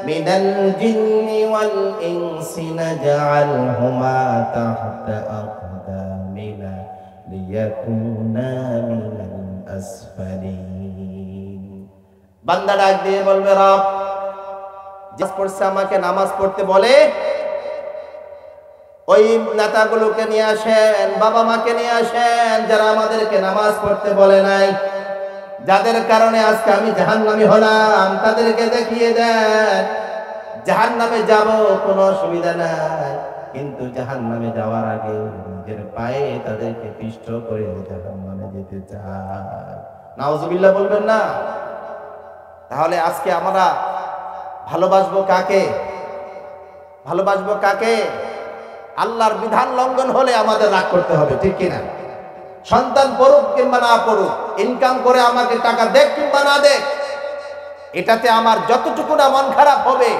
S1: মিনাল জিন্নি ওয়াল ইনসি নাজআলহুমা তাহতা আকদামিনা লিয়াকুনা মিনাল আসফালিন। বান্দা ডাক দিয়ে বলবে রব, যে পড়ছে আমাকে নামাজ পড়তে বলে, ওই নেতাগুলোকে নিয়ে আসেন, বাবা মাকে নিয়ে আসেন, যারা আমাদেরকে নামাজ পড়তে বলে নাই, যাদের কারণে আজকে আমি জাহান্নামী হলাম, তাদেরকে দেখিয়ে দেন। জাহান্নামে যাব কোনো অসুবিধা নাই, কিন্তু জাহান্নামে যাওয়ার আগে নিজের পায়ে তাদেরকে পিষ্ট করে জাহান্নামে যেতে চায়। নাউজুবিল্লাহ বলবেন না? তাহলে আজকে আমরা ভালোবাসবো কাকে? ভালোবাসবো কাকে? আল্লাহর বিধান লঙ্ঘন হলে আমাদের রাগ করতে হবে। ঠিক কিনা? সন্তান পড়ুক কিংবা না পড়ুক, ইনকাম করে আমাকে টাকা দেখ কিংবা না দেখ, এটাতে আমার যতটুকু না মন খারাপ হবে,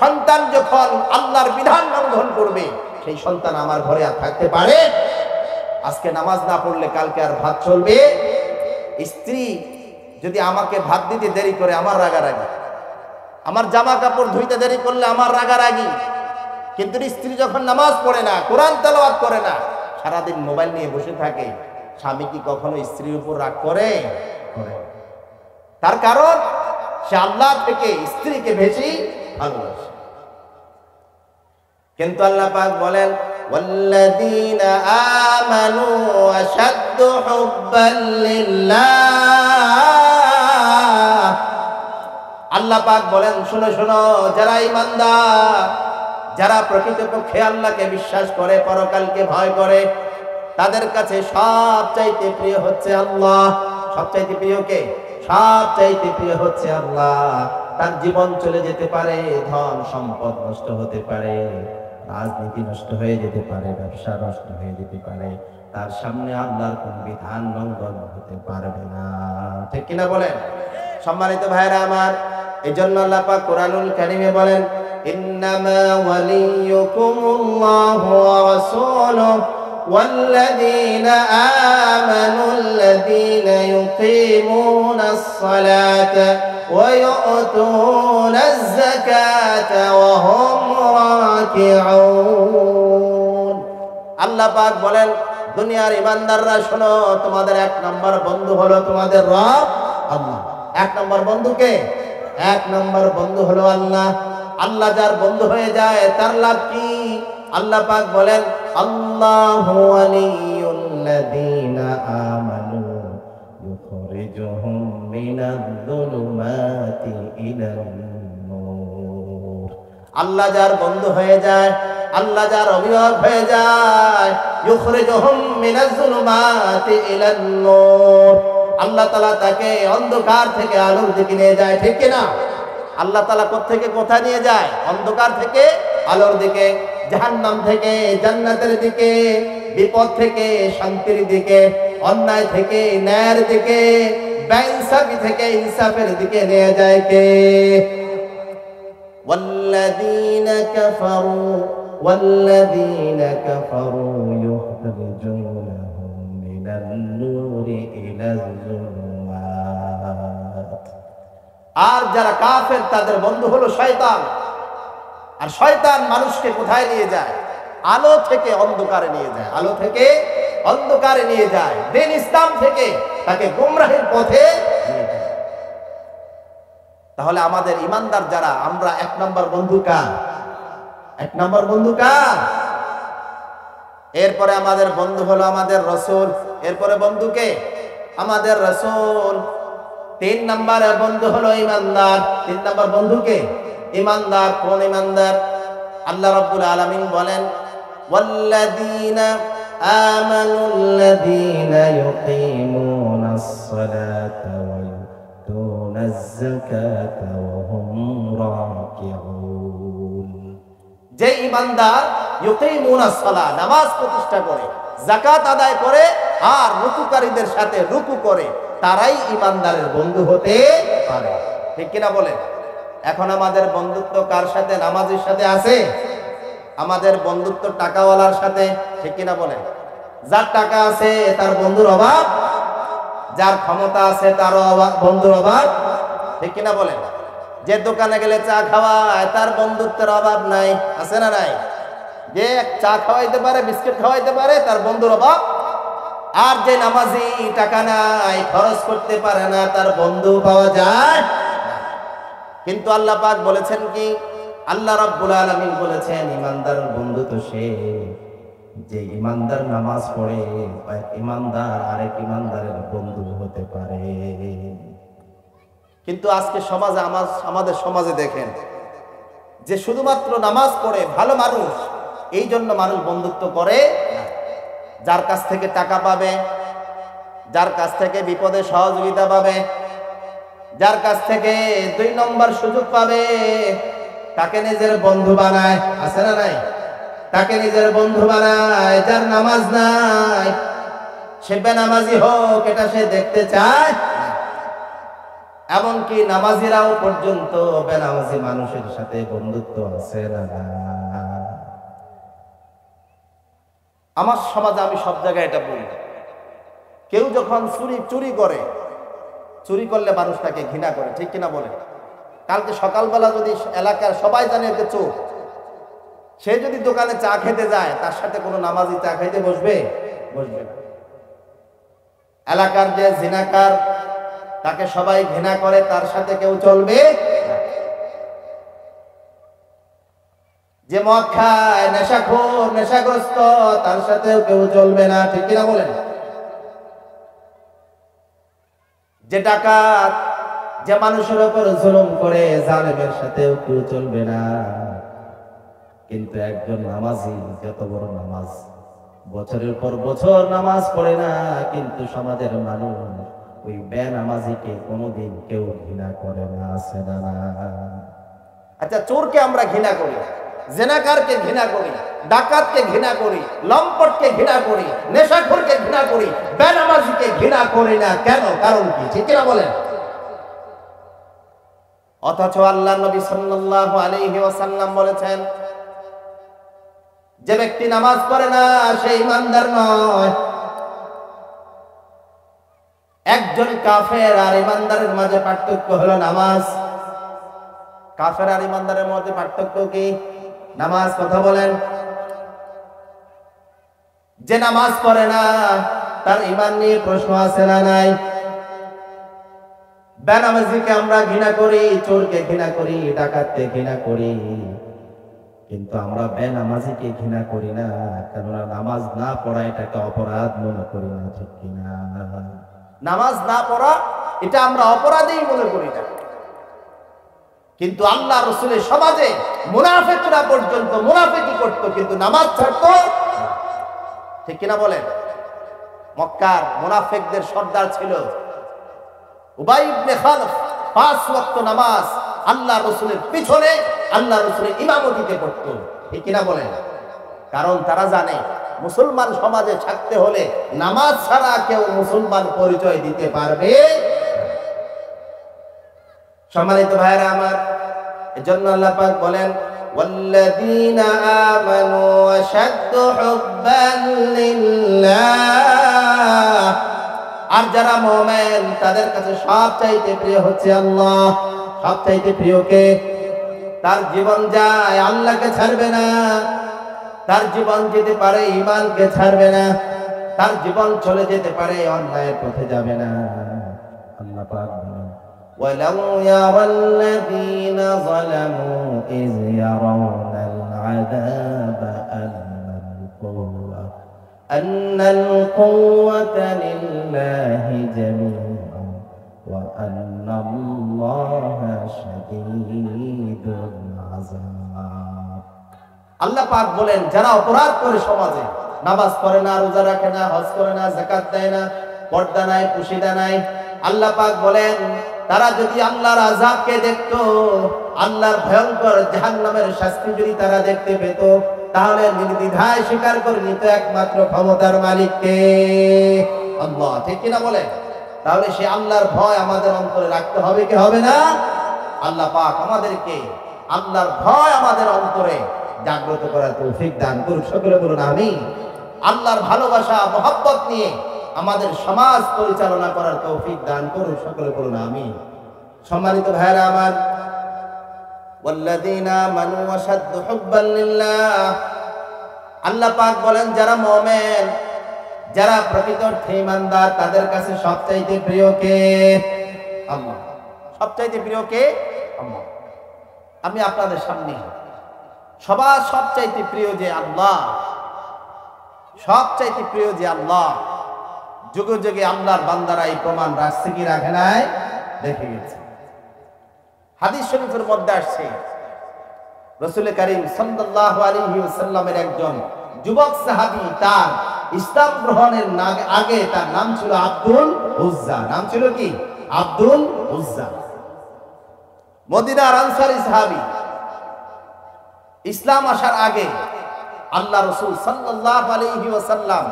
S1: সন্তান যখন আল্লাহর বিধান লঙ্ঘন করবে, সেই সন্তান আমার ঘরে আর থাকতে পারে? আজকে নামাজ না পড়লে কালকে আর ভাত চলবে? স্ত্রী যদি আমাকে ভাত দিতে দেরি করে, আমার রাগারাগি। আমার জামা কাপড় ধুইতে দেরি করলে আমার রাগারাগি। কিন্তু স্ত্রী যখন নামাজ পড়ে না, কোরআন তেলাওয়াত করে না, সারাদিন মোবাইল নিয়ে বসে থাকে, স্বামী কি কখনো স্ত্রীর উপর রাগ করে? তার কারণ সে আল্লাহ থেকে স্ত্রীকে বেশি ভালোবাসে। কিন্তু আল্লাহ পাক বলেন, ওয়াল্লাযীনা আমানু আশাদ্দু হুব্বান লিল্লাহ। আল্লাহ পাক বলেন, শোনো শোনো, যারা ঈমানদার, যারা প্রকৃতপক্ষে আল্লাহকে বিশ্বাস করে, পরকালকে ভয় করে, তাদের কাছে সবচাইতে প্রিয় হচ্ছে আল্লাহ। সবচাইতে প্রিয় কে? সবচাইতে প্রিয় হচ্ছে আল্লাহ। তার জীবন চলে যেতে পারে, ধন সম্পদ নষ্ট হতে পারে, রাজনীতি নষ্ট হয়ে যেতে পারে, ব্যবসা নষ্ট হয়ে যেতে পারে, তার সামনে আল্লাহর কোন বিধান লঙ্ঘন হতে পারবে না। ঠিক কিনা বলেন? সম্মানিত ভাইরা আমার, এই জন্য আল্লাহ পাক কোরআনুল কারীমে বলেন, ইন্নামা ওয়ালিয়ুকুমুল্লাহু ওয়া রাসূলুহু ওয়াল্লাযীনা আমানুল্লাযীনা ইউকিমুনাস সালাতা ওয়া ইউতুনাজ যাকাতা ওয়া হুম রাকিউন। আল্লাহ পাক বলেন, দুনিয়ার ইমানদাররা শোনো, তোমাদের এক নম্বর বন্ধু হলো তোমাদের রব আল্লাহ। এক নম্বর বন্ধুকে, এক নম্বর বন্ধু হলো আল্লাহ। আল্লাহ যার বন্ধু হয়ে যায় তার লাভ কি? আল্লাহ পাক বলেন, আল্লাহু ওয়ালিয়ুল্লাযীনা আমানু ইউখরিজুহুম মিনায-যুলুমাতি ইলান-নূর। আল্লাহ যার বন্ধু হয়ে যায়, আল্লাহ যার অভিভাবক হয়ে যায়, ইউখরিজুহুম মিনায-যুলুমাতি ইলান-নূর, আল্লাহ তাআলা তাকে অন্ধকার থেকে আলোর দিকে নিয়ে যায়। ঠিক কি না? আল্লাহ তাআলা কোত্থেকে কোথায় নিয়ে যায়? অন্ধকার থেকে আলোর দিকে, জাহান্নাম থেকে জান্নাতের দিকে, বিপদ থেকে শান্তির দিকে, অন্যায় থেকে ন্যায়ের দিকে, বেইনসাফি থেকে ইনসাফের দিকে নিয়ে যায় কে? ওয়াল্লাযীনা কাফারু ইউখরিজুনাহুম মিনান-নূরি ইলায-যুলুমাত। আর যারা কাফের তাদের বন্ধু হলো শয়তান। আর শয়তান মানুষকে কোথায় নিয়ে যায়? আলো থেকে অন্ধকারে নিয়ে যায়, আলো থেকে অন্ধকারে নিয়ে যায়, দিন ইসলাম থেকে তাকে গোমরাহের পথে নিয়ে যায়। তাহলে আমাদের ইমানদার যারা, আমরা এক নম্বর বন্ধু কার? এক নম্বর বন্ধু কার? এরপরে আমাদের বন্ধু হলো আমাদের রাসূল। এরপরে বন্ধুকে আমাদের রাসূল। তিন নম্বরের বন্ধু হলো ইমানদার। তিন নম্বর বন্ধুকে ইমানদার। কোন ইমানদার? আল্লাহ রাব্বুল আলামিন বলেন, ওয়াল্লাযীনা আমানুল্লাযীনা ইউকিমুনাস সালাতা ওয়া ইউতুনাজ যাকাতা ওয়া হুম রাকিউন। যে ইমানদার ইউকিমুনাস সালাত, নামাজ প্রতিষ্ঠা করে, যাকাত আদায় করে, আর রুকুকারীদের সাথে রুকু করে, তারাই ইমানদারের বন্ধু হতে পারে। ঠিক কিনা বলেন? এখন আমাদের বন্ধুত্ব কার সাথে? নামাজের সাথে আছে? আমাদের বন্ধুত্ব টাকাওয়ালার সাথে। ঠিক কিনা বলেন? যার টাকা আছে তার বন্ধুর অভাব, যার ক্ষমতা আছে তার বন্ধুর অভাব। ঠিক কিনা বলেন? যে দোকানে গেলে চা খাওয়ায় তার বন্ধুত্বের অভাব নাই, আছে না নাই? যে চা খাওয়াইতে পারে, বিস্কিট খাওয়াইতে পারে, তার বন্ধুর অভাব। আর যে নামাজি, টাকা নাই, খরচ করতে পারে না, তার বন্ধু পাওয়া যায়। কিন্তু আল্লাহ পাক বলেছেন কি? আল্লাহ রাব্বুল আলামিন বলেছেন, ইমানদারের বন্ধু তো সে যে ইমানদার নামাজ পড়ে, ইমানদার আরেক ইমানদারের বন্ধু হতে পারে। কিন্তু আজকে সমাজে, আমাদের সমাজে দেখেন যে শুধুমাত্র নামাজ পড়ে ভালো মানুষ, এই জন্য মানুষ বন্ধুত্ব করে না। যার কাছ থেকে টাকা পাবে, যার কাছ থেকে বিপদে সহযোগিতা পাবে, যার কাছ থেকে 2 নম্বর সুযোগ পাবে, তাকে নিজের বন্ধু বানায়। আছে না নাই? তাকে নিজের বন্ধু বানায়। যার নামাজ নাই, সে বেনামাজি হোক এটা সে দেখতে চায়। এমনকি নামাজিরাও পর্যন্ত বেনামাজি মানুষের সাথে বন্ধুত্ব আছে না? আমার সমাজে আমি সব জায়গায় এটা বলি, কেউ যখন চুরি করে, চুরি করলে মানুষ তাকে ঘৃণা করে। ঠিক কিনা বলে? কালকে সকালবেলা যদি এলাকার সবাই জানে যে চোর, সে যদি দোকানে চা খেতে যায়, তার সাথে কোনো নামাজি চা খাইতে বসবে? বসবে না। এলাকার যে জিনাকার, তাকে সবাই ঘৃণা করে, তার সাথে কেউ চলবে না। যে মদ খায়, নেশাখোর, নেশাগ্রস্ত, তার সাথেও কেউ চলবে না। ঠিক কিনা বলেন? যে ডাকাত, যে মানুষের উপর জুলুম করে, জালেমের সাথেও কেউ চলবে না। কিন্তু একজন নামাজি, যত বড় নামাজ, বছরের পর বছর নামাজ পড়ে না, কিন্তু সমাজের মানুষ ওই বেনামাজিকে কোনোদিন কেউ ঘৃণা করে না। আছে না? আচ্ছা, চোরকে আমরা ঘৃণা করি, জেনাকারকে ঘৃণা করি, ডাকাতকে ঘৃণা করি, লম্পটকে ঘৃণা করি, নেশাখোরকে ঘৃণা করি, বেনামাজিকে ঘৃণা করি না কেন? কারণ কি? ঠিক কিনা বলেন? অথচ আল্লাহ নবী সাল্লাল্লাহু আলাইহি ওয়াসাল্লাম বলেছেন, যে ব্যক্তি নামাজ পড়ে না সে ইমানদার নয়। একজন কাফের আর ইমানদারের মাঝে পার্থক্য হলো নামাজ। কাফের আর ইমানদারের মধ্যে পার্থক্য কি? নামাজ। কথা বলেন। যে নামাজ পড়ে না তার ইমান নিয়ে প্রশ্ন আছে না নাই? বেনামাজিকে আমরা ঘৃণা করি, চোরকে ঘৃণা করি, ডাকাতকে ঘৃণা করি, কিন্তু আমরা বেনামাজিকে ঘৃণা করি না, কেননা নামাজ না পড়া এটাকে অপরাধ মনে করি না, ঠিক কিনা? নামাজ না পড়া এটা আমরা অপরাধই মনে করি না, কিন্তু আল্লাহ রাসূলের সমাজে মুনাফিকরা পর্যন্ত মুনাফিকি করত, কিন্তু নামাজ ছাড়তো, ঠিক কিনা বলেন? মক্কার মুনাফিকদের সর্দার ছিল উবাই ইবনে খালফ। 5 ওয়াক্ত নামাজ আল্লাহ রাসূলের পিছনে আল্লাহ রাসূলের ইমামতিতে পড়ত, ঠিক কিনা বলেন? কারণ তারা জানে মুসলমান সমাজে থাকতে হলে নামাজ ছাড়া কেউ মুসলমান পরিচয় দিতে পারবে। সম্মানিত ভাইরা আমার, এজন্য আল্লাহ পাক বলেন ওয়াল্লাযীনা আমানু আশাদ্দু হুব্বান লিল্লাহ, আর যারা মুমিন তাদের কাছে সবচাইতে প্রিয় হচ্ছে আল্লাহ। সবচাইতে প্রিয় কে? তার জীবন যায় আল্লাহকে ছাড়বে না, তার জীবন যেতে পারে ঈমানকে ছাড়বে না, তার জীবন চলে যেতে পারে অন্যায়ের পথে যাবে না। আল্লাহ পাক বলেন ওয়ালাউ ইয়ারাল্লাযীনা যালামু ইয ইয়ারাউনাল আযাবা আন্নাল কুওয়াতা লিল্লাহি জামিআন ওয়া আন্নাল্লাহা শাদীদুল আযাব। আল্লাহ পাক বলেন যারা অপরাধ করে সমাজে, নামাজ পড়ে না, রোজা রাখে না, হজ করে না, যাকাত দেয় না, পর্দা নাই, পুশিদা নাই, আল্লাহ পাক বলেন তারা যদি আল্লাহর আযাবকে দেখতো, আল্লাহর ভয়ঙ্কর জাহান্নামের শাস্তি যদি তারা দেখতে পেত, তাহলে নির্দ্বিধায় স্বীকার করে নিত একমাত্র ক্ষমতার মালিককে, আল্লাহ, ঠিক কিনা বলে? তাহলে সে আল্লাহর ভয় আমাদের অন্তরে রাখতে হবে কি হবে না? আল্লাহ পাক আমাদেরকে আল্লাহর ভয় আমাদের অন্তরে জাগ্রত করার তৌফিক দান করুন, সকলে বলুন আমিন। আল্লাহর ভালোবাসা মহব্বত নিয়ে আমাদের সমাজ পরিচালনা করার তৌফিক দান করুন, সকলে বলুন আমিন। সম্মানিত ভাইরা আমার, ওয়াল্লাযীনা আমানু আশাদ্দু হুব্বান লিল্লাহ, আল্লাহ পাক বলেন যারা মুমিন, যারা প্রকৃত ঈমানদার, তাদের কাছে সবচাইতে প্রিয় কে? আল্লাহ। সবচাইতে প্রিয় কে? আল্লাহ। আমি আপনাদের সামনে সবার সবচাইতে প্রিয় যে আল্লাহ, সবচাইতে প্রিয় যে আল্লাহ, যুগে যুগে আল্লাহর বান্দারা এই প্রমাণ রাখছে কি রাখে নাই? দেখে গেছে। হাদিস শরীফের মধ্যে আসছে রাসূল কারীম সাল্লাল্লাহু আলাইহি ওয়াসাল্লামের একজন যুবক সাহাবী, তার ইসলাম গ্রহণের আগে তার নাম ছিল আব্দুল উজ্জা। নাম ছিল কি? আব্দুল উজ্জা। মদিনার আনসারী সাহাবী। ইসলাম আসার আগে আল্লাহ রাসূল সাল্লাল্লাহু আলাইহি ওয়াসাল্লাম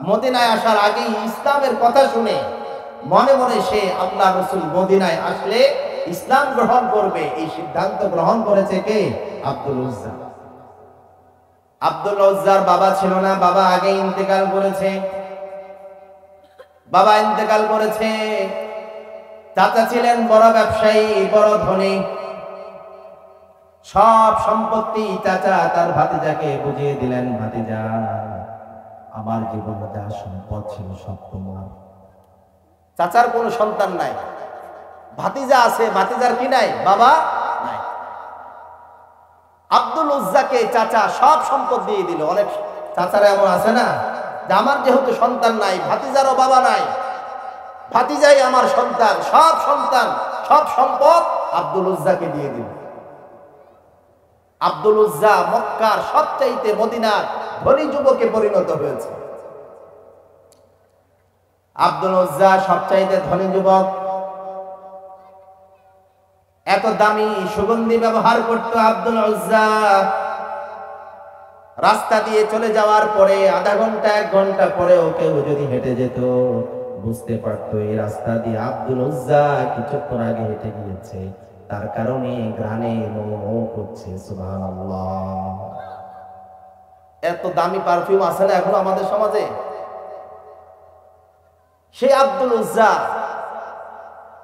S1: মদিনায় আসার আগে ইসলামের কথা শুনে মনে মনে সে আল্লাহ রাসূল মদিনায় আসলে ইসলাম গ্রহণ করবে এই সিদ্ধান্ত গ্রহণ করেছে কে? আব্দুল উজ্জা। আব্দুল উজ্জার বাবা ছিল না, বাবা আগে ইন্তেকাল করেছে। বাবা ইন্তেকাল করেছে। চাচা ছিলেন বড় ব্যবসায়ী, বড় ধনী। সব সম্পত্তি চাচা তার ভাতিজাকে বুঝিয়ে দিলেন, ভাতিজা আমার জীবনে যা সম্পদ ছিল সব তোমার। চাচার কোনো সন্তান নাই, ভাতিজা আছে, ভাতিজার কি নাই? বাবা নাই। আব্দুল উজ্জাকে চাচা সব সম্পদ দিয়ে দিল। অনেক চাচারা এমন আছে না যে আমার যেহেতু সন্তান নাই, ভাতিজারও বাবা নাই, ভাতিজাই আমার সন্তান, সব সম্পদ আব্দুল উজ্জাকে দিয়ে দিল। আব্দুল উজ্জা মক্কার সবচাইতে মদিনার ধনী যুবকে পরিণত হয়েছে। আব্দুল উজ্জা সবচাইতে ধনী যুবক। এত দামি সুগন্ধি ব্যবহার করত আব্দুল উজ্জা। রাস্তা দিয়ে চলে যাওয়ার পরে আধা ঘন্টা 1 ঘন্টা পরেও কেউ যদি হেঁটে যেত বুঝতে পারতো এই রাস্তা দিয়ে আব্দুল উজ্জা কিছুক্ষণ আগে হেঁটে গিয়েছে, তার কারণে গ্রানে মোহ করছে। সুবহানাল্লাহ। এত দামি পারফিউম আছে না এখন আমাদের সমাজে। সেই আব্দুল উজ্জা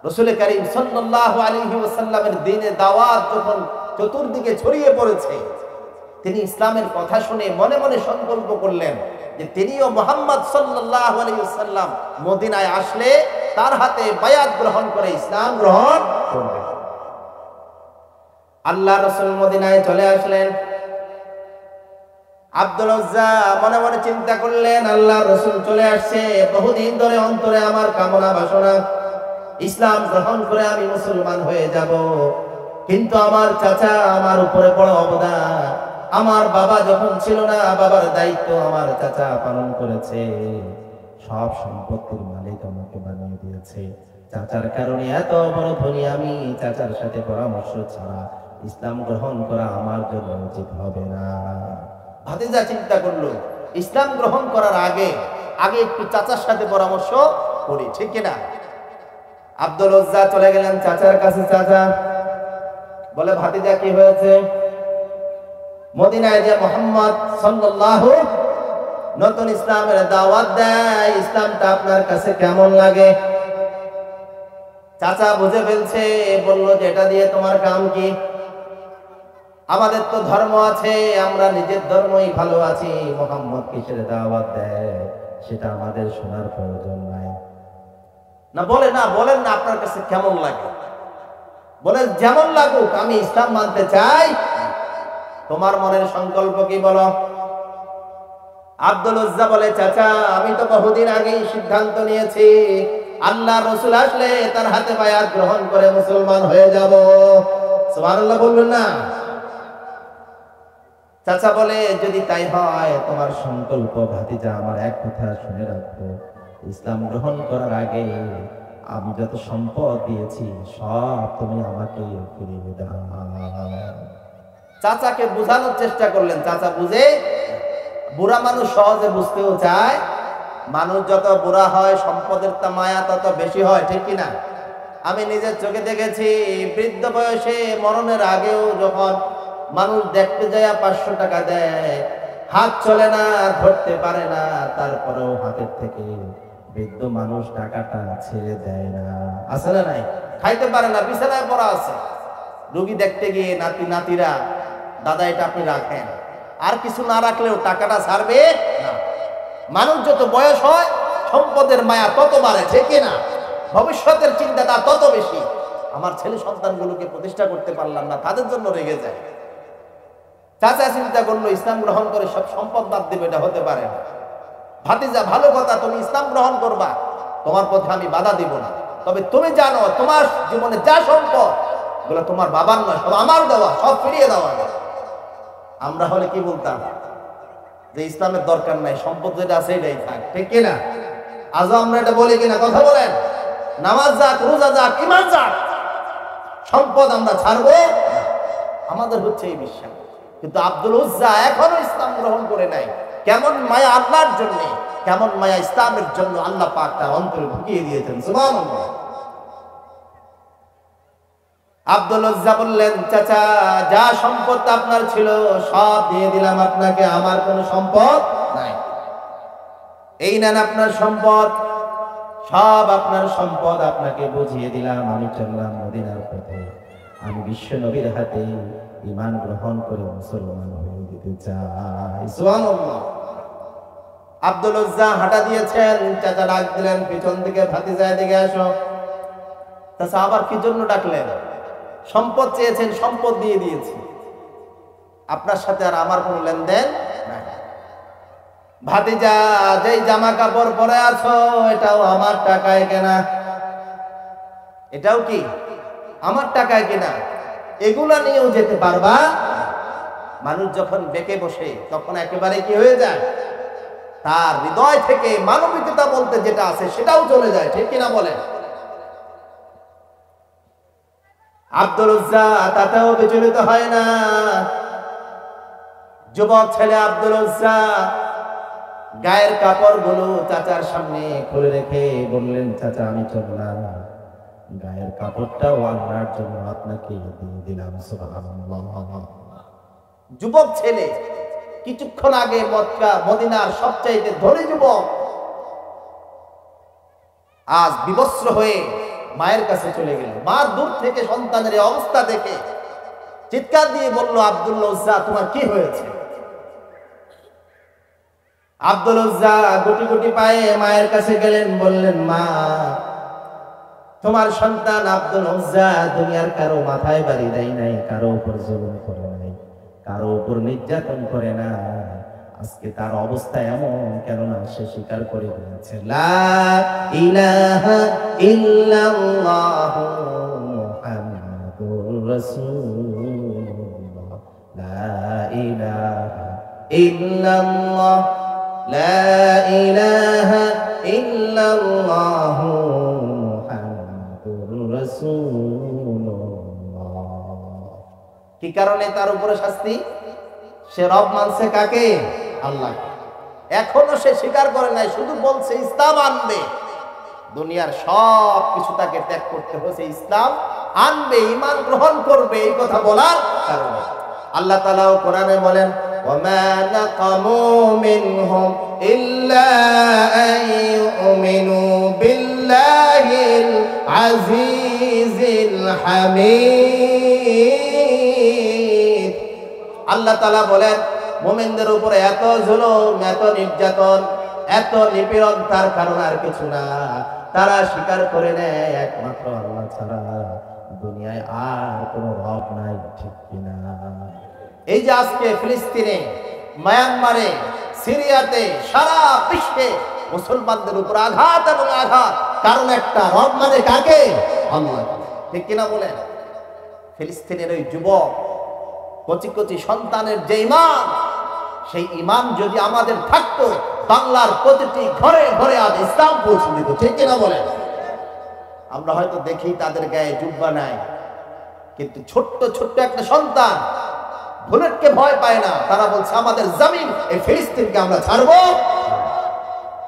S1: রাসূল করিম সাল্লাল্লাহু আলাইহি ওয়াসাল্লামের দ্বীনে দাওয়াত যখন চতুর্দিকে ছড়িয়ে পড়েছে, তিনি ইসলামের কথা শুনে মনে মনে সংকল্প করলেন যে তিনিও মুহাম্মদ সাল্লাল্লাহু আলাইহি ওয়াসাল্লাম মদিনায় আসলে তার হাতে বায়াত গ্রহণ করে ইসলাম গ্রহণ করবেন। আল্লাহ রাসূল মদিনায় চলে আসলেন। আব্দুল উজ্জা মনে মনে চিন্তা করলেন, আল্লাহ রাসূল চলে আসছে, বহুদিন ধরে অন্তরে আমার কামনা বাসনা ইসলাম গ্রহণ করে আমি মুসলমান হয়ে যাব, কিন্তু আমার চাচা আমার উপরে বড় অবদান, আমার বাবা যখন ছিল না বাবার দায়িত্ব আমার চাচা পালন করেছে, সব সম্পত্তির মালিক আমাকে বানিয়ে দিয়েছে, চাচার কারণে এত বড় ধনী আমি, চাচার সাথে পরামর্শ ছাড়া ইসলাম গ্রহণ করা আমার জন্য উচিত হবে না। ভাতিজা চিন্তা করলো ইসলাম গ্রহণ করার আগে একটু চাচার সাথে পরামর্শ করি, ঠিক কিনা? আব্দুল উজ্জা চলে গেলেন চাচার কাছে। চাচা বলে, ভাতিজা কি হয়েছে? মদিনায় যে মুহাম্মদ সাল্লাল্লাহু নতুন ইসলামের দাওয়াত দেয়, ইসলামটা আপনার কাছে কেমন লাগে? চাচা বুঝে ফেলছে, বলল যে এটা দিয়ে তোমার কাম কি? আমাদের তো ধর্ম আছে, আমরা নিজের ধর্মই ভালো আছি, মুহাম্মদ কিসের দাওয়াত দেয় সেটা আমাদের শোনার প্রয়োজন নাই। না বলেন না আপনার কাছে কেমন লাগে? বলে, যেমন লাগুক আমি ইসলাম মানতে চাই। তোমার মনের সংকল্প কি বলো? আব্দুল উজ্জা বলে, চাচা আমি তো বহুদিন আগেই সিদ্ধান্ত নিয়েছি, আল্লাহ রাসূল আসলে তার হাতে বায়াত গ্রহণ করে মুসলমান হয়ে যাব। সুবহানাল্লাহ বলবেন না? চাচা বলে, যদি তাই হয় তোমার সংকল্প ভাতিজা আমার এক কথা শুনে রাখবো, ইসলাম গ্রহণ করার আগে আমি যত সম্পদ দিয়েছি সব তুমি আমাকে ফিরিয়ে দাও। চাচাকে বোঝানোর চেষ্টা করলেন, চাচা বুঝে। বুড়া মানুষ সহজে বুঝতেও চায়, মানুষ যত বুড়া হয় সম্পদের তা মায়া তত বেশি হয়, ঠিক কিনা? আমি নিজের চোখে দেখেছি, বৃদ্ধ বয়সে মরণের আগেও যখন মানুষ দেখতে যায় 500 টাকা দেয়, হাত চলে না, ধরতে পারে না, তারপরেও হাতের থেকে বৃদ্ধ মানুষ টাকাটা ছেড়ে দেয় না। আছে না নাই? খাইতে পারে না, বিছানায় পড়া আছে, রোগী দেখতে গিয়ে নাতিরা, দাদা এটা আপনি রাখেন, আর কিছু না রাখলেও টাকাটা ছাড়বে না। মানুষ যত বয়স হয় সম্পদের মায়া তত বাড়ে, ঠিক কিনা? ভবিষ্যতের চিন্তাটা তত বেশি। আমার ছেলে সন্তানগুলোকে প্রতিষ্ঠা করতে পারলাম না, তাদের জন্য রেগে যায়। চাচা চিন্তা করলো ইসলাম গ্রহণ করে সব সম্পদ বাদ দিবে, এটা হতে পারে না। ভাতিজা ভালো কথা, তুমি ইসলাম গ্রহণ করবা, তোমার পথে আমি বাধা দিব না, তবে তুমি জানো তোমার জীবনে যা সম্পদ এগুলো তোমার বাবার নয়, সব আমার দেওয়া, সব ফিরিয়ে দেওয়া। আমরা হলে কি বলতাম? যে ইসলামের দরকার নাই, সম্পদ যেটা আছে এটাই থাক, ঠিক কিনা? আজও আমরা এটা বলি কিনা? কথা বলেন। নামাজ যাক, রোজা যাক, ঈমান যাক, সম্পদ আমরা ছাড়বো, আমাদের হচ্ছে এই বিশ্বাস। কিন্তু আব্দুল উজ্জা এখনো ইসলাম গ্রহণ করে নাই। কেমন মায়া আল্লাহর জন্য, কেমন মায়া ইসলামের জন্য আল্লাহ পাক তার অন্তরে ঢুকিয়ে দিয়েছেন। সুবহানাল্লাহ। আব্দুল উজ্জা বললেন, চাচা যা সম্পদ আপনার ছিল সব দিয়ে দিলাম আপনাকে, আমার কোনো সম্পদ নাই। এই নেন আপনার সম্পদ, সব আপনার সম্পদ আপনাকে বুঝিয়ে দিলাম। আমি চললাম মদিনার পথে, আমি বিশ্ব নবীর হাতে ঈমান গ্রহণ করে মুসলমান হয়ে যেতে চাই। সুবহানাল্লাহ। আব্দুল উজ্জা হাঁটা দিয়েছেন, চাচা ডাক দিলেন পিছন থেকে, ভাতিজা এদিকে আসো। চাচা আবার কি জন্য ডাকলেন? সম্পদ চেয়েছেন, সম্পদ দিয়ে দিয়েছি, আপনার সাথে আর আমার কোনো লেনদেন নাই। ভাতিজা যেই জামা কাপড় পরে আছো এটাও আমার টাকায় কেনা, এটাও কি আমার টাকায় কেনা, এগুলা নিয়েও যেতে পারবা। মানুষ যখন বেঁকে বসে তখন একেবারে কি হয়ে যায়, তার হৃদয় থেকে মানবিকতা বলতে যেটা আছে সেটাও চলে যায়, ঠিক কিনা বলেন? আব্দুল উজ্জা তাতেও বিচলিত হয় না। যুবক ছেলে আব্দুল উজ্জা গায়ের কাপড়গুলো চাচার সামনে খুলে রেখে বললেন, চাচা আমি চললাম, গায়ের কাপড়টাও আল্লাহর জন্য আপনাকে দিয়ে দিলাম। সুবহানাল্লাহ। যুবক ছেলে কিছুক্ষণ আগে মক্কা মদিনার সবচাইতে ধনী যুবক আজ বিবস্ত্র হয়ে মায়ের কাছে চলে গেল। মা দূর থেকে সন্তানের অবস্থা দেখে চিৎকার দিয়ে বলল, আব্দুল উজ্জা, তোমার কি হয়েছে? আব্দুল উজ্জা গুটি গুটি পায়ে মায়ের কাছে গেলেন, বললেন, মা, তোমার সন্তান আব্দুল উজ্জা দুনিয়ার কারো মাথায় বাড়ি দেয় নাই, কারো উপর জুলুম করে নাই, কারো উপর নির্যাতন করে না। আজকে তার অবস্থা এমন কেননা সে স্বীকার করে বলেছে, লা ইলাহা ইল্লাল্লাহু মুহাম্মাদুর রাসূলুল্লাহ, লা ইলাহা ইল্লাল্লাহ, লা ইলাহা ইল্লাল্লাহু মুহাম্মাদুর রাসূলুল্লাহ। কি কারণে তার উপরে শাস্তি? সে রব মানছে কাকে? আল্লাহ। এখনো সে স্বীকার করে নাই, শুধু বলছে ইসলাম আনবে। দুনিয়ার সব কিছু তাকে ত্যাগ করতে হয়েছে, ইসলাম আনবে, ঈমান গ্রহণ করবে, এই কথা বলার কারণে। আল্লাহ তাআলা কোরআনে বলেন, ওয়ামা নাকামু মিনহুম ইল্লা আন ইউমিনু বিল্লাহিল আজিজিল হামিদ। আল্লাহ তাআলা বলেন, মুমিনদের উপরে এত জুলুম, এত নির্যাতন, এত নিপীড়ন তার কারণ আর কিছু না, তারা স্বীকার করে নেয় একমাত্র আল্লাহ ছাড়া দুনিয়ায় আর কোনো রব নাই। ঠিক কিনা? এই যে আজকে ফিলিস্তিনে, মায়ানমারে, সিরিয়াতে, সারা বিশ্বে মুসলমানদের উপর আঘাত এবং আঘাত, কারণ একটা, রব মানে কাকে? আল্লাহ। ঠিক কিনা বলেন? ফিলিস্তিনের ওই যুবক, কচি কচি সন্তানের যে ঈমান, সেই ঈমান যদি আমাদের থাকতো, বাংলার প্রতিটি ঘরে ঘরে আজ ইসলাম পৌঁছে দিত। ঠিক কিনা বলেন? আমরা হয়তো দেখি তাদের গায়ে জুব্বা নাই, কিন্তু ছোট্ট ছোট্ট একটা সন্তান বুলেটকে ভয় পায় না। তারা বলছে, আমাদের জমিন, এই ফিলিস্তিনকে আমরা ছাড়বো।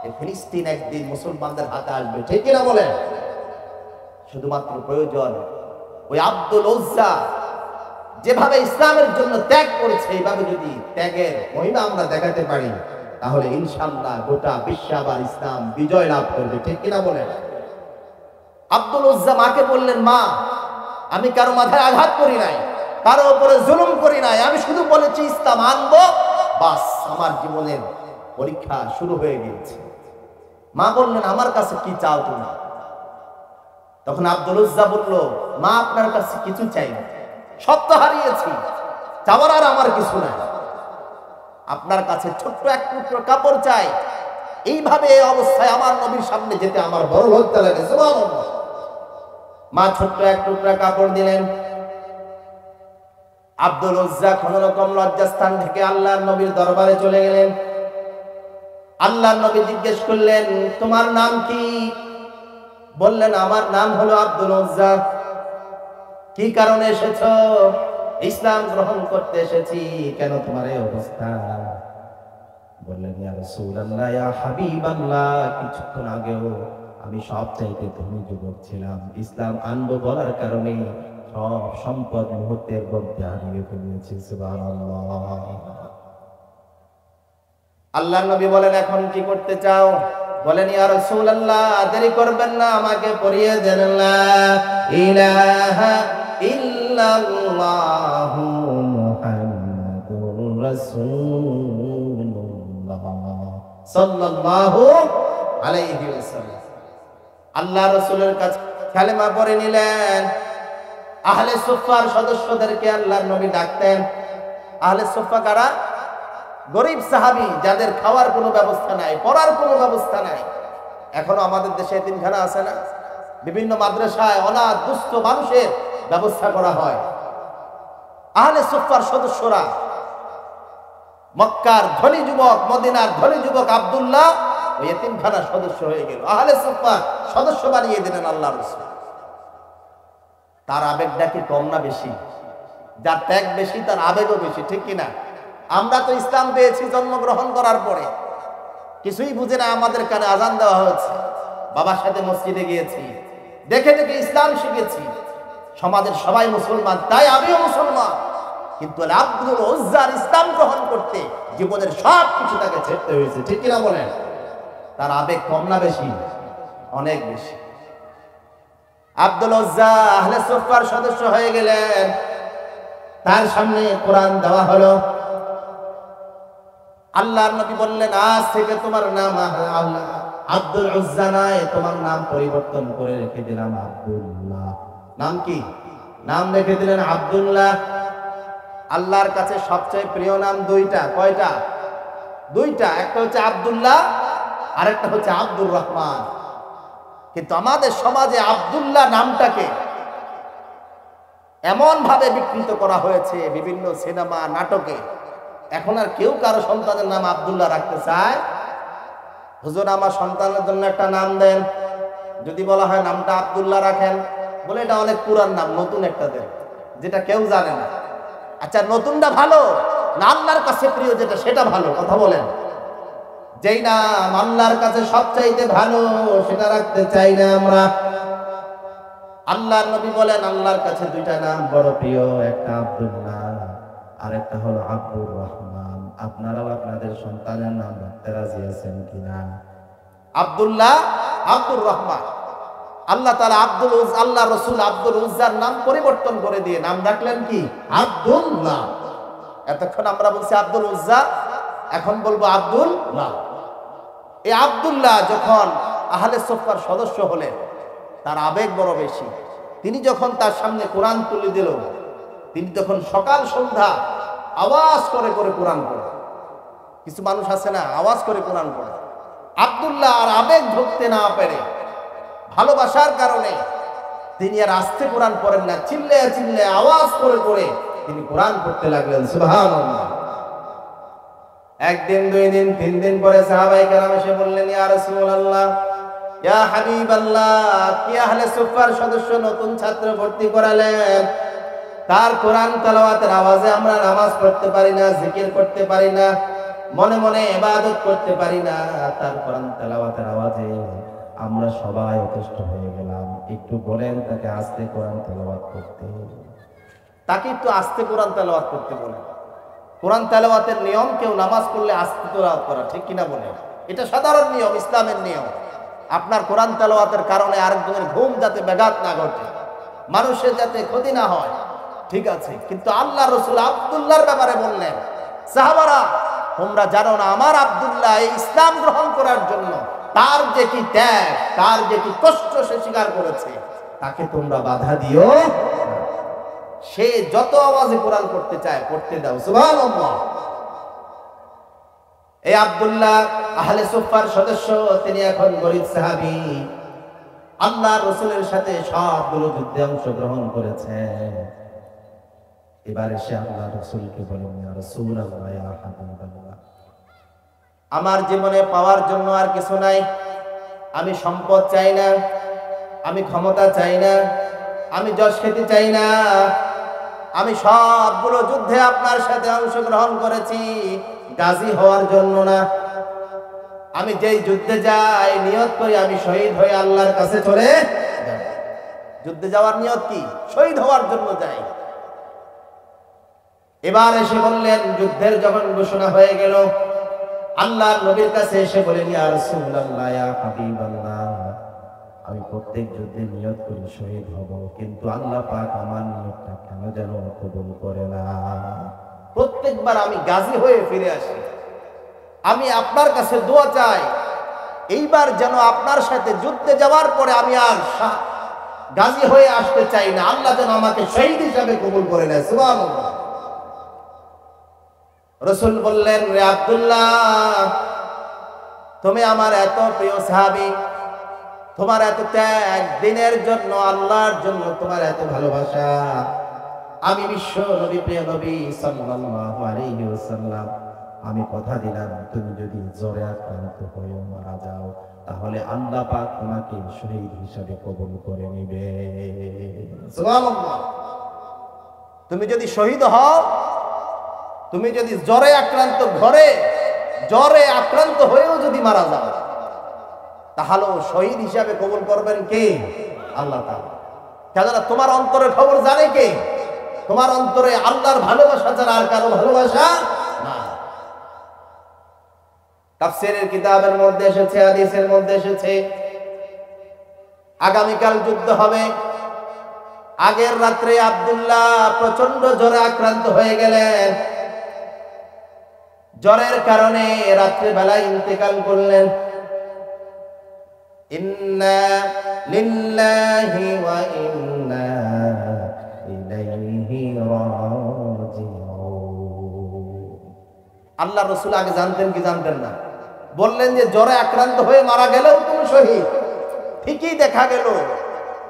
S1: এই ফিলিস্তিন একদিন মুসলমানদের হাতে আসবে। ঠিক কিনা বলেন? শুধুমাত্র প্রয়োজন ওই আব্দুল উজ্জা যেভাবে ইসলামের জন্য ত্যাগ করেছে, এইভাবে যদি ত্যাগের মহিমা আমরা দেখাতে পারি, তাহলে ইনশাআল্লাহ গোটা বিশ্ব আবার ইসলাম বিজয় লাভ করবে। ঠিক কিনা বলেন? আব্দুল উজ্জা মাকে বললেন, মা, আমি কারো মাথায় আঘাত করি নাই, কারো উপরে জুলুম করি নাই, আমি শুধু বলেছি ইসলাম আনবো, বাস আমার জীবনের পরীক্ষা শুরু হয়ে গিয়েছে। মা বললেন, আমার কাছে কি চাও তুমি? তখন আব্দুল উজ্জা বলল, মা, আপনার কাছে কিছু চাই না, সব তো হারিয়েছি, চাওয়ার আর আমার কিছু নাই, আপনার কাছে ছোট্ট এক টুকরো কাপড় চাই। এইভাবে এই অবস্থায় আমার নবীর সামনে যেতে আমার বড় লজ্জা লাগে। সুবহানাল্লাহ। মা ছোট্ট এক টুকরা কাপড় দিলেন। আব্দুল উজ্জা কোন রকম লজ্জাস্থান থেকে আল্লাহর নবীর দরবারে চলে গেলেন। আল্লাহর নবী জিজ্ঞেস করলেন, তোমার নাম কি? বললেন, আমার নাম হলো আব্দুল উজ্জা। কি কারণে এসেছো? ইসলাম গ্রহণ করতে এসেছি। কেন তোমার এই অবস্থা? বললেন, ইয়া রাসূলুল্লাহ, ইয়া হাবিবাল্লাহ, কিছুক্ষণ আগেও আমি সব চাইতে ধনী যুবক ছিলাম, ইসলাম আনবো বলার কারণে সব সম্পদ মুহূর্তের মধ্যে হারিয়ে ফেলেছি। সুবহানাল্লাহ। আল্লাহর নবী বলেন, এখন কি করতে চাও? বলেন, ইয়া রাসূলুল্লাহ, দেরি করবেন না, আমাকে পড়িয়ে দেন, লা ইলাহা ইল্লাল্লাহু মুহাম্মাদুর রাসূলুল্লাহ সাল্লাল্লাহু আলাইহি ওয়াসাল্লাম। আল্লাহ রাসূলের কাছে কালেমা পড়ে নিলেন। আহলে সুফফার সদস্যদেরকে আল্লাহর নবী ডাকতেন। আহলে সুফফা কারা? গরিব সাহাবী, যাদের খাওয়ার কোনো ব্যবস্থা নাই, পড়ার কোনো ব্যবস্থা নাই। এখনো আমাদের দেশে এতিমখানা আছে না? বিভিন্ন মাদ্রাসায় অনাথ দুস্থ মানুষের ব্যবস্থা করা হয়। আহলে সুফফার সদস্যরা, মক্কার ধনী যুবক, মদিনার ধনী যুবক আব্দুল্লাহ ওই এতিমখানার সদস্য হয়ে গেল। আহলে সুফফার সদস্য বানিয়ে দিলেন আল্লাহ রাসূল। তার আবেগটা কি কম না বেশি? যার ত্যাগ বেশি তার আবেগও বেশি। ঠিক কিনা? আমরা তো ইসলাম পেয়েছি জন্মগ্রহণ করার পরে, কিছুই বুঝে না, আমাদের কানে আজান দেওয়া হয়েছে, বাবার সাথে মসজিদে গিয়েছি, দেখে দেখে ইসলাম শিখেছি, সমাজের সবাই মুসলমান, তাই আমিও মুসলমান। কিন্তু আব্দুল উজ্জার ইসলাম গ্রহণ করতে জীবনের সব কিছু তাকে ছেড়তে হয়েছে, ঠিক কিনা বলেন? তার আবেগ কম না বেশি? অনেক বেশি। আব্দুল উজ্জা আহলে সুফফার সদস্য হয়ে গেলেন। তার সামনে কোরআন দেওয়া হলো। আল্লাহর নবী বললেন, আজ থেকে তোমার নাম আব্দুল উজ্জা নয়, তোমার নাম পরিবর্তন করে রেখে দিলাম আব্দুল্লাহ। নাম কি? নাম রেখে দিলেন আব্দুল্লাহ। আল্লাহর কাছে সবচেয়ে প্রিয় নাম দুইটা। কয়টা? দুইটা। একটা হচ্ছে আব্দুল্লাহ, আরেকটা হচ্ছে আব্দুর রহমান। কিন্তু আমাদের সমাজে আব্দুল্লাহ নামটাকে এমন ভাবে বিকৃত করা হয়েছে বিভিন্ন সিনেমা নাটকে, এখন আর কেউ কারো সন্তানের নাম আব্দুল্লাহ রাখতে চায়? হুজুর আমার সন্তানের জন্য একটা নাম দেন। যদি বলা হয় নামটা আব্দুল্লাহ রাখেন, বলে এটা অনেক পুরান নাম, নতুন একটা দেন যেটা কেউ জানে না। আচ্ছা, নতুনটা ভালো না আল্লাহর কাছে প্রিয় যেটা সেটা ভালো? কথা বলেন। যেই নাম আল্লাহর কাছে সবচাইতে ভালো সেটা রাখতে চাই না আমরা। আল্লাহর নবী বলেন আল্লাহর কাছে দুইটা নাম বড় প্রিয়, একটা আব্দুল্লাহ আর একটা হলো আব্দুর রহমান। আপনারাও আপনাদের সন্তানের নাম রাখতে রাজি আছেন কিনা? আব্দুল্লাহ, আব্দুর রহমান। আল্লাহ তাআলা আল্লাহ রসুল আব্দুল উজ্জার নাম পরিবর্তন করে দিয়ে নাম রাখলেন কি? আব্দুল্লাহ। এতক্ষণ আমরা বলছি আব্দুল উজ্জা, এখন বলবো আব্দুল্লাহ। এই আব্দুল্লাহ যখন আহলে সুফফার সদস্য হলেন, তার আবেগ বড় বেশি। তিনি যখন তার সামনে কোরআন তুলে দিল, তিনি তখন সকাল সন্ধ্যা আওয়াজ করে করে কোরআন পড়ে। কিছু মানুষ আছে না, আওয়াজ করে কোরআন পড়ে। আব্দুল্লাহ আর আবেগ ধরতে না পেরে, ভালোবাসার কারণে তিনি আর আস্তে কোরআন পড়েন না, চিল্লে চিল্লে আওয়াজ করে করে তিনি কোরআন পড়তে লাগলেন। সুবহানাল্লাহ। একদিন, দুই দিন, তিন দিন পরে সাহাবায়ে কেরাম এসে বললেন, ইয়া রাসূলুল্লাহ, ইয়া হাবিবাল্লাহ, কি আহলে সুফফার সদস্য নতুন ছাত্র ভর্তি করালেন, তার কোরআন তেলাওয়াতের আওয়াজে আমরা নামাজ পড়তে পারি না, জিকির করতে পারি না, মনে মনে ইবাদত করতে পারি না, তার কোরআন তেলাওয়াতের আওয়াজে আমরা সবাই অতিষ্ঠ হয়ে গেলাম। একটু বলেন তাকে আস্তে কোরআন তেলাওয়াত করতে। তাকে একটু আস্তে কোরআন তেলাওয়াত করতে বলেন। কোরআন তেলাওয়াতের নিয়ম, কেউ নামাজ পড়লে আস্তে তেলাওয়াত করা, ঠিক কিনা বলেন? এটা সাধারণ নিয়ম, ইসলামের নিয়ম। আপনার কোরআন তেলাওয়াতের কারণে আরেকজনের ঘুম যাতে ব্যাঘাত না ঘটে, মানুষের যাতে ক্ষতি না হয়, ঠিক আছে। কিন্তু আল্লাহ রসুল আব্দুল্লাহর ব্যাপারে বললেন, সাহাবারা তোমরা জানো না আমার আব্দুল্লাহ এই ইসলাম গ্রহণ করার জন্য তার যে কি ত্যাগ, তার যে কি কষ্ট সে স্বীকার করেছে, তাকে তোমরা বাধা দিও। সে যত আওয়াজে কোরআন পড়তে চায় পড়তে দাও। সুবহানাল্লাহ। এই আব্দুল্লাহ আহলে সুফফার সদস্য, তিনি এখন গরীব সাহাবী, আল্লাহ রসুলের সাথে সবগুলো যুদ্ধে অংশগ্রহণ করেছে। এবার এসে আল্লাহ রসুলকে বলেন, ইয়া রাসূলুল্লাহ, ইয়া হাবিবাল্লাহ, আমার জীবনে পাওয়ার জন্য আর কিছু নাই। আমি সম্পদ চাই না, আমি ক্ষমতা চাই না, আমি যশ খ্যাতি চাই না। আমি সবগুলো যুদ্ধে আপনার সাথে অংশগ্রহণ করেছি গাজী হওয়ার জন্য না। আমি যেই যুদ্ধে যাই নিয়ত করি আমি শহীদ হয়ে আল্লাহর কাছে চলে যাব। যুদ্ধে যাওয়ার নিয়ত কি? শহীদ হওয়ার জন্য যাই। এবার এসে বললেন, যুদ্ধের যখন ঘোষণা হয়ে গেল, আল্লাহর নবীর কাছে এসে বলেন, ইয়া রাসূলুল্লাহ, ইয়া হাবিবাল্লাহ, আমি প্রত্যেক যুদ্ধে নিয়ত করি শহীদ হব, কিন্তু আল্লাহ পাক আমার নিয়তটা কেন যেন কবুল করে না। প্রত্যেকবার আমি গাজী হয়ে ফিরে আসি। আমি আপনার কাছে দোয়া চাই, এইবার যেন আপনার সাথে যুদ্ধে যাওয়ার পরে আমি আর গাজী হয়ে আসতে চাই না, আল্লাহ যেন আমাকে শহীদ হিসাবে কবুল করে নেয়। সুবহানাল্লাহ। রাসূল বললেন, রে আব্দুল্লাহ, তুমি আমার এত প্রিয় সাহাবী, তোমার এত ত্যাগ, দিনের জন্য আল্লাহর জন্য তোমার এত ভালোবাসা, আমি বিশ্ব নবী, প্রিয় নবী সাল্লাল্লাহু আলাইহি ওয়াসাল্লাম, আমি কথা দিলাম তুমি যদি জ্বরে আক্রান্ত হয়ে মারা যাও তাহলে আল্লাহ পাক তোমাকে শহীদ হিসেবে কবুল করে নেবে। সুবহানাল্লাহ। তুমি যদি শহীদ হও, তুমি যদি জ্বরে আক্রান্ত, জ্বরে আক্রান্ত হয়েও যদি মারা যাও, তাহলে শহীদ হিসাবে কবুল করবেন কে? আল্লাহ তাআলা। কেননা তোমার অন্তরের খবর জানে কে? তোমার অন্তরে আল্লাহর ভালোবাসা ছাড়া আর কারো ভালোবাসা না। তাফসীরের কিতাবের মধ্যে এসেছে, হাদিসের মধ্যে এসেছে, আগামীকাল যুদ্ধ হবে। আগের রাত্রে আব্দুল্লাহ প্রচন্ড জ্বরে আক্রান্ত হয়ে গেলেন। জ্বরের কারণে রাত্রে বেলায় ইন্তেকাল করলেন। ইন্না লিল্লাহি ওয়া ইন্না ইলাইহি রাজিউন। আল্লাহ রাসূল আগে জানতেন কি জানতেন না? বললেন যে জ্বরে আক্রান্ত হয়ে মারা গেলেও তুমি শহীদ। ঠিকই দেখা গেল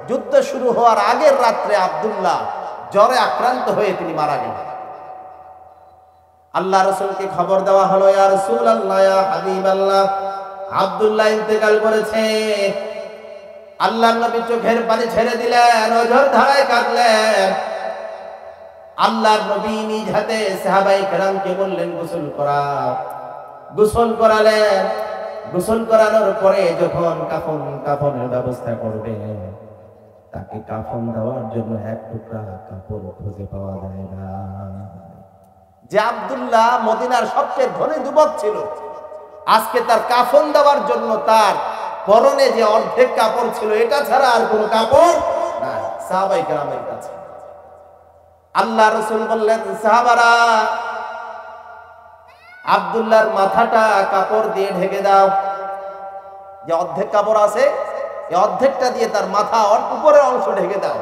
S1: যুদ্ধ শুরু হওয়ার আগের রাত্রে আব্দুল্লাহ জ্বরে আক্রান্ত হয়ে তিনি মারা গেলেন। আল্লাহ রাসূলকে খবর দেওয়া হলো, ইয়া রাসূলুল্লাহ, ইয়া হাবিবাল্লাহ, আব্দুল্লাহ ইন্তেকাল করেছে। আল্লাহর নবী চোখের পানি ছেড়ে দিলেন, অঝর ধারায় কাঁদলেন। আল্লাহর নবী নিজ হাতে সাহাবায়ে কেরামকে বললেন গোসল করাও। গোসল করালেন। গোসল করানোর পরে যখন কাফনের ব্যবস্থা করবে, তাকে কাফন দেওয়ার জন্য এক টুকরা কাপড় খুঁজে পাওয়া যায় না। যে আব্দুল্লাহ মদিনার সবচেয়ে ধনী যুবক ছিল, আজকে তার কাফন দেওয়ার জন্য তার পরনে যে অর্ধেক কাপড় ছিল, এটা ছাড়া আর কোনো কাপড় নাই সাহাবায়ে কেরামের কাছে। আল্লাহ রাসূল বললেন, সাহাবারা, আব্দুল্লাহর মাথাটা কাপড় দিয়ে ঢেকে দাও। যে অর্ধেক কাপড় আছে, এই অর্ধেকটা দিয়ে তার মাথা উপরের অংশ ঢেকে দাও।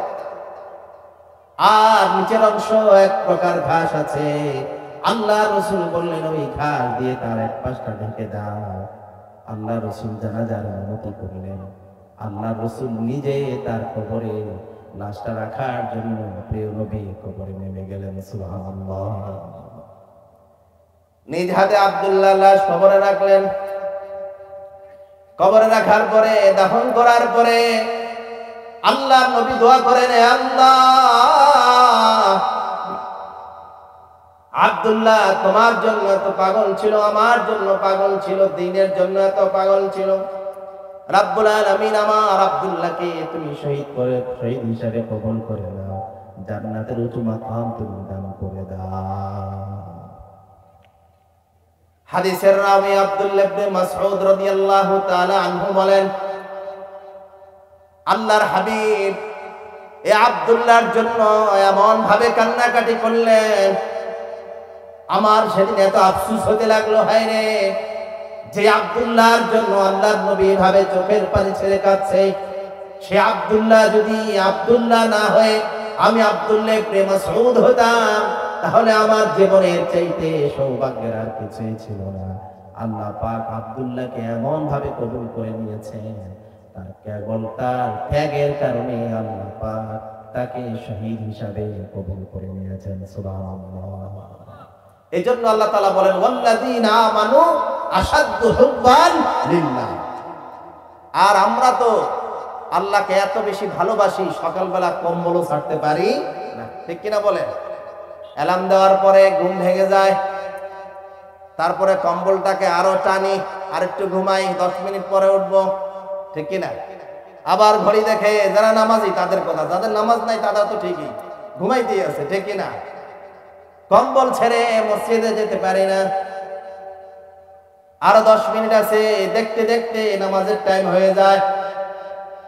S1: আর নিচের অংশ এক প্রকার ঘাস আছে। আল্লাহ রাসূল বললেন, ওই ঘাস দিয়ে তার এক পাশটা ঢেকে দাও। আল্লাহ রাসূল জানাজার অনুমতি করলেন। আল্লাহ রাসূল নিজে তার কবরে লাশটা রাখার জন্য প্রিয় নবী কবরে নেমে গেলেন। সুবহানাল্লাহ। নিজ হাতে আব্দুল্লাহ লাশ কবরে রাখলেন। কবরে রাখার পরে, দাফন করার পরে আল্লাহ নবী দোয়া করেন, হে আল্লাহ, আব্দুল্লাহ তোমার জন্য এত পাগল ছিল, আমার জন্য পাগল ছিল, দ্বীনের জন্য এত পাগল ছিল। রাব্বুল আলামিন আমার আব্দুল্লাহকে তুমি শহীদ হিসাবে কবুল করে নাও। জান্নাতের উঁচু মাকাম তুমি দান করে দাও। হাদিসের রাবি আব্দুল্লাহ ইবনে মাসউদ রাদিয়াল্লাহু তাআলা আনহু বলেন, আল্লাহর হাবিব এ আব্দুল্লাহর জন্য এমন ভাবে কান্নাকাটি করলেন, আমার সেদিন এত আফসোস হতে লাগলো, হায় রে, যে আব্দুল্লাহর জন্য আল্লাহর নবী ভাবে চোখের পানি ছেড়ে কাঁদছে, সে আব্দুল্লাহ যদি আব্দুল্লাহ না হয়ে আমি আব্দুল্লাহ ইবনে মাসউদ হতাম, তাহলে আমার জীবনের চাইতে সৌভাগ্যের আর কিছুই ছিল না। আল্লাহ পাক আব্দুল্লাহকে এমন ভাবে কবুল করে নিয়েছেন, তার কেবল তার ত্যাগের কারণে আল্লাহ পাক তাকে শহীদ হিসাবে কবুল করে নিয়েছেন। সুবহানাল্লাহ। এজন্য আল্লাহ তাআলা বলেন, ওয়াল্লাযীনা আমানু আশাদ্দু হুব্বান লিল্লাহ। আর আমরা তো আল্লাহকে এত বেশি ভালোবাসি, সকালবেলা কম্বলও ছাড়তে পারি না, ঠিক কিনা বলেন? অ্যালার্ম দেওয়ার পরে ঘুম ভেঙে যায়, তারপরে কম্বলটাকে আরো টানি, আরেকটু ঘুমাই, 10 মিনিট পরে উঠবো, ঠিক কিনা? আবার ঘড়ি দেখে, যারা নামাজি তাদের কথা, যাদের নামাজ নাই তারা তো ঠিকই ঘুমাইতেই আছে, ঠিক কিনা? কম্বল ছেড়ে মসজিদে যেতে পারি না, আরো 10 মিনিট আছে, দেখতে দেখতে নামাজের টাইম হয়ে যায়,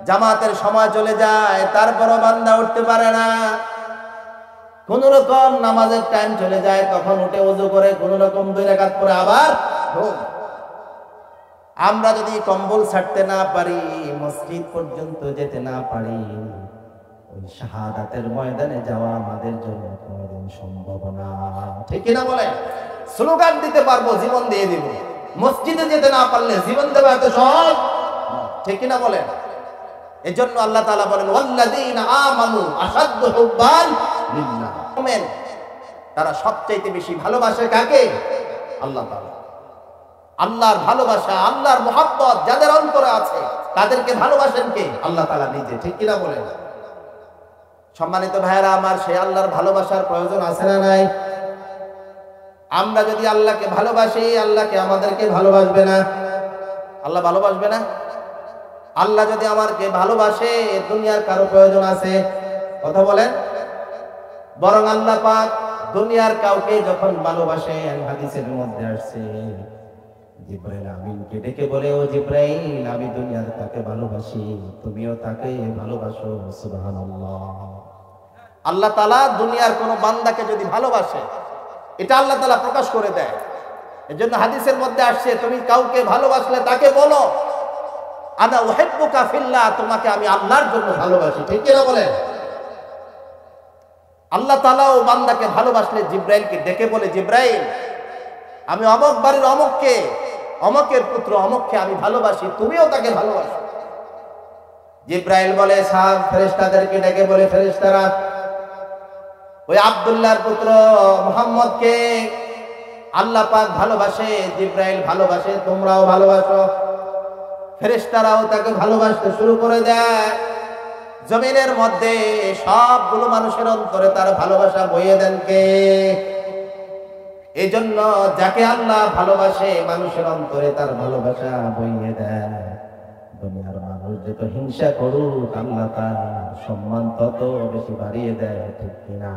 S1: জামাতের সময় চলে যায়, তারপরও বান্দা উঠতে পারে না। কোন রকম নামাজের টাইম চলে যায়, তখন উঠে ওযু করে কোন রকম 2 রাকাত পরে আবার ঘুম। আমরা যদি কম্বল ছাড়তে না পারি, মসজিদ পর্যন্ত যেতে না পারি, ওই শাহাদাতের ময়দানে যাওয়া আমাদের জন্য কোনোদিন সম্ভব না, ঠিক কিনা বলেন? স্লোগান দিতে পারবো, জীবন দিয়ে দিব, মসজিদে যেতে না পারলে জীবন দেওয়া এত সহজ, ঠিক কিনা বলেন? এজন্য আল্লাহ তাআলা বলেন, ওয়াল্লাযীনা আমানু আশাদ্দু হুব্বান লিল্লাহ। মুমিন তারা সবচাইতে বেশি ভালোবাসে কাকে? আল্লাহ তাআলা। আল্লাহর ভালোবাসা, আল্লাহর মুহাব্বত যাদের অন্তরে আছে, তাদেরকে ভালোবাসেন কে? আল্লাহ তাআলা নিজে, ঠিক কিনা বলেন? সম্মানিত ভাইয়েরা আমার, সেই আল্লাহর ভালোবাসার প্রয়োজন আছে না নাই? আমরা যদি আল্লাহকে ভালোবাসি, আল্লাহকে আমাদেরকে ভালোবাসবে না? আল্লাহ ভালোবাসবে না? আল্লাহ যদি আমাকে ভালোবাসে, দুনিয়ার কারো প্রয়োজন আছে? কথা বলেন। বরং আল্লাহ পাক দুনিয়ার কাউকে যখন ভালোবাসেন, হাদিসের মধ্যে আসছে জিবরাইল আমিনকে ডেকে বলে, ও জিবরাইল, আমি দুনিয়ার তাকে ভালোবাসি, তুমিও তাকে ভালোবাসো। সুবহানাল্লাহ। আল্লাহ তাআলা দুনিয়ার কোন বান্দাকে যদি ভালোবাসে, এটা আল্লাহ তাআলা প্রকাশ করে দেয়। এজন্য হাদিসের মধ্যে আসছে, তুমি কাউকে ভালোবাসলে তাকে বলো আনা উহিব্বুকা ফিল্লাহ, তোমাকে আমি আল্লাহর জন্য ভালোবাসি। ঠিক কি না বলেন? আল্লাহ তাআলাও বান্দাকে ভালোবাসলে জিবরাইলকে ডেকে বলে, জিবরাইল, আমি অমুক বাড়ির অমুককে, অমুকের পুত্র অমুককে আমি ভালোবাসি, তুমিও তাকে ভালোবাসো। জিবরাইল বলে, সব ফেরেশতাদেরকে ডেকে বলে, ফেরেশতারা, ওই আব্দুল্লাহর পুত্র মুহাম্মদকে আল্লাহ পাক ভালোবাসে, জিবরাইল ভালোবাসে, তোমরাও ভালোবাসো। ফেরেশতারাও তাকে ভালোবাসতে শুরু করে দেয়। জমিনের মধ্যে সবগুলো মানুষের অন্তরে তার ভালোবাসা বইয়ে দেন কে? এই জন্য যাকে আল্লাহ ভালোবাসে, মানুষের অন্তরে তার ভালোবাসা বইয়ে দেয়। দুনিয়ার মানুষ যত হিংসা করুক, আল্লাহ তার সম্মান তত বেশি বাড়িয়ে দেয়। ঠিক কিনা?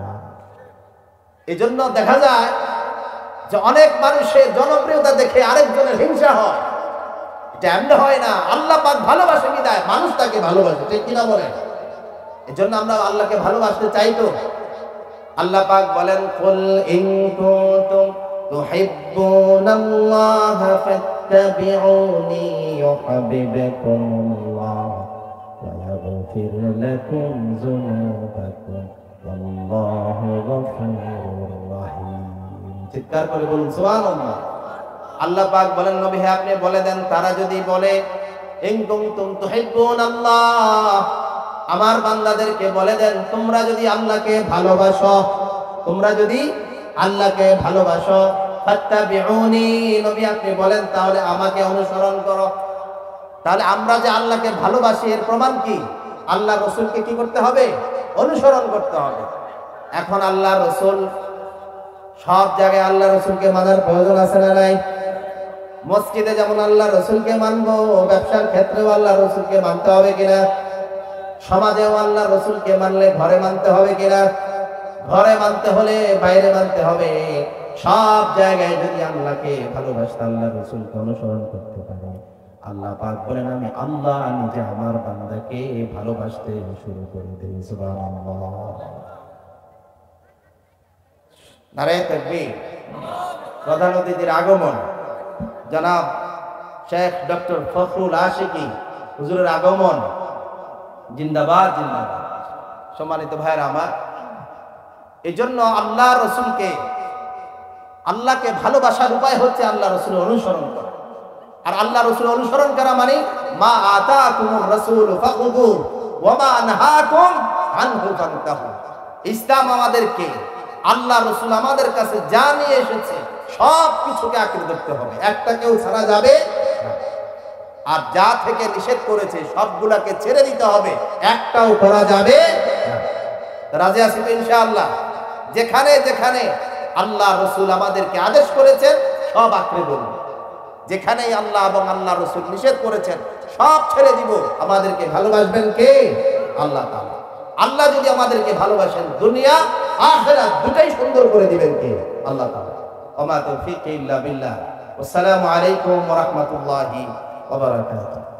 S1: এই জন্য দেখা যায় যে অনেক মানুষের জনপ্রিয়তা দেখে আরেকজনের হিংসা হয়। এটা এমনি হয় না, আল্লাহ পাক ভালোবাসে বিধায় মানুষ তাকে ভালোবাসে। ঠিক কিনা বলে? এই জন্য আমরা আল্লাহকে ভালোবাসতে চাই। তো আল্লাহ পাক বলেন, কুল ইন কুনতুম তুহিব্বুনাল্লাহা ফাত্তাবিউনি ইউহিব্বুকুমুল্লাহ ওয়া ইয়াগফির লাকুম যুনুবাকুম ওয়াল্লাহু গফুরুর রাহিম। চিৎকার করে বলুন সুবহানাল্লাহ। আল্লাহ পাক বলেন, নবী হে, আপনি বলে দেন, তারা যদি বলে ইন কুনতুম তুহিব্বুনাল্লাহ, আমার বান্দাদেরকে বলে দেন, তোমরা যদি আল্লাহকে ভালোবাসো, তোমরা যদি আল্লাহকে ভালোবাসো, ফাত্তাবিউনি, নবী আপনি বলেন, তাহলে আমাকে অনুসরণ করো। তাহলে আমরা যে আল্লাহকে ভালোবাসি এর প্রমাণ কি? আল্লাহ রাসূলকে কি করতে হবে? অনুসরণ করতে হবে। এখন আল্লাহ রাসূল, সব জায়গায় আল্লাহ রাসূলকে মানার প্রয়োজন আছে না নাই? মসজিদে যেমন আল্লাহ রাসূলকে মানবো, ব্যবসার ক্ষেত্রেও আল্লাহ রাসূলকে মানতে হবে কিনা? সমাজেও আল্লাহ রাসূলকে মানলে ঘরে মানতে হবে কিনা? ঘরে মানতে হলে বাইরে মানতে হবে। সব জায়গায় যদি আল্লাহকে ভালোবাসতে, আল্লাহ রাসূলকে অনুসরণ করতে পারে, আল্লাহ পাক বলেন, আমি আল্লাহ নিজে আমার বান্দাকে ভালোবাসতে শুরু করে দেই। সুবহানাল্লাহ। নারে তাকবীর। প্রধান অতিথির আগমন, জনাব শেখ ডক্টর ফখরুল আশিকি হুজুরের আগমন। জিন্দাবাদ, জিন্দাবাদ। সম্মানিত ভাইরা আমার, এই জন্য আল্লাহ রসুলকে, আল্লাহকে ভালোবাসার উপায় হচ্ছে আল্লাহ রসুলের অনুসরণ করা। আর আল্লাহ রসুলের অনুসরণ করা মানে মা আতাকুমুর রাসূল ফাখুযু ওয়া মা আনহাকুম আনহু ফান্তাহু। ইসলাম আমাদেরকে, আল্লাহ রসুল আমাদের কাছে যা নিয়ে এসেছে সব কিছুকে আঁকড়ে ধরতে হবে, একটা কেউ ছাড়া যাবে না। আর যা থেকে নিষেধ করেছে সবগুলাকে ছেড়ে দিতে হবে, একটাও করা যাবে না। রাজি আছি তো ইনশাআল্লাহ? যেখানে যেখানে আল্লাহ রসুল আমাদেরকে আদেশ করেছেন সব আঁকড়ে ধরব, যেখানেই আল্লাহ এবং আল্লাহ রসুল নিষেধ করেছেন সব ছেড়ে দিব। আমাদেরকে ভালোবাসবেন কে? আল্লাহ তাআলা। আল্লাহ যদি আমাদেরকে ভালোবাসেন, দুনিয়া আখিরাত দুটাই সুন্দর করে দিবেন কে? আল্লাহ তাআলা। ওয়া মা তাওফীকি ইল্লা বিল্লাহ। আসসালামু আলাইকুম ওয়া রাহমাতুল্লাহি ওয়া বারাকাতুহু।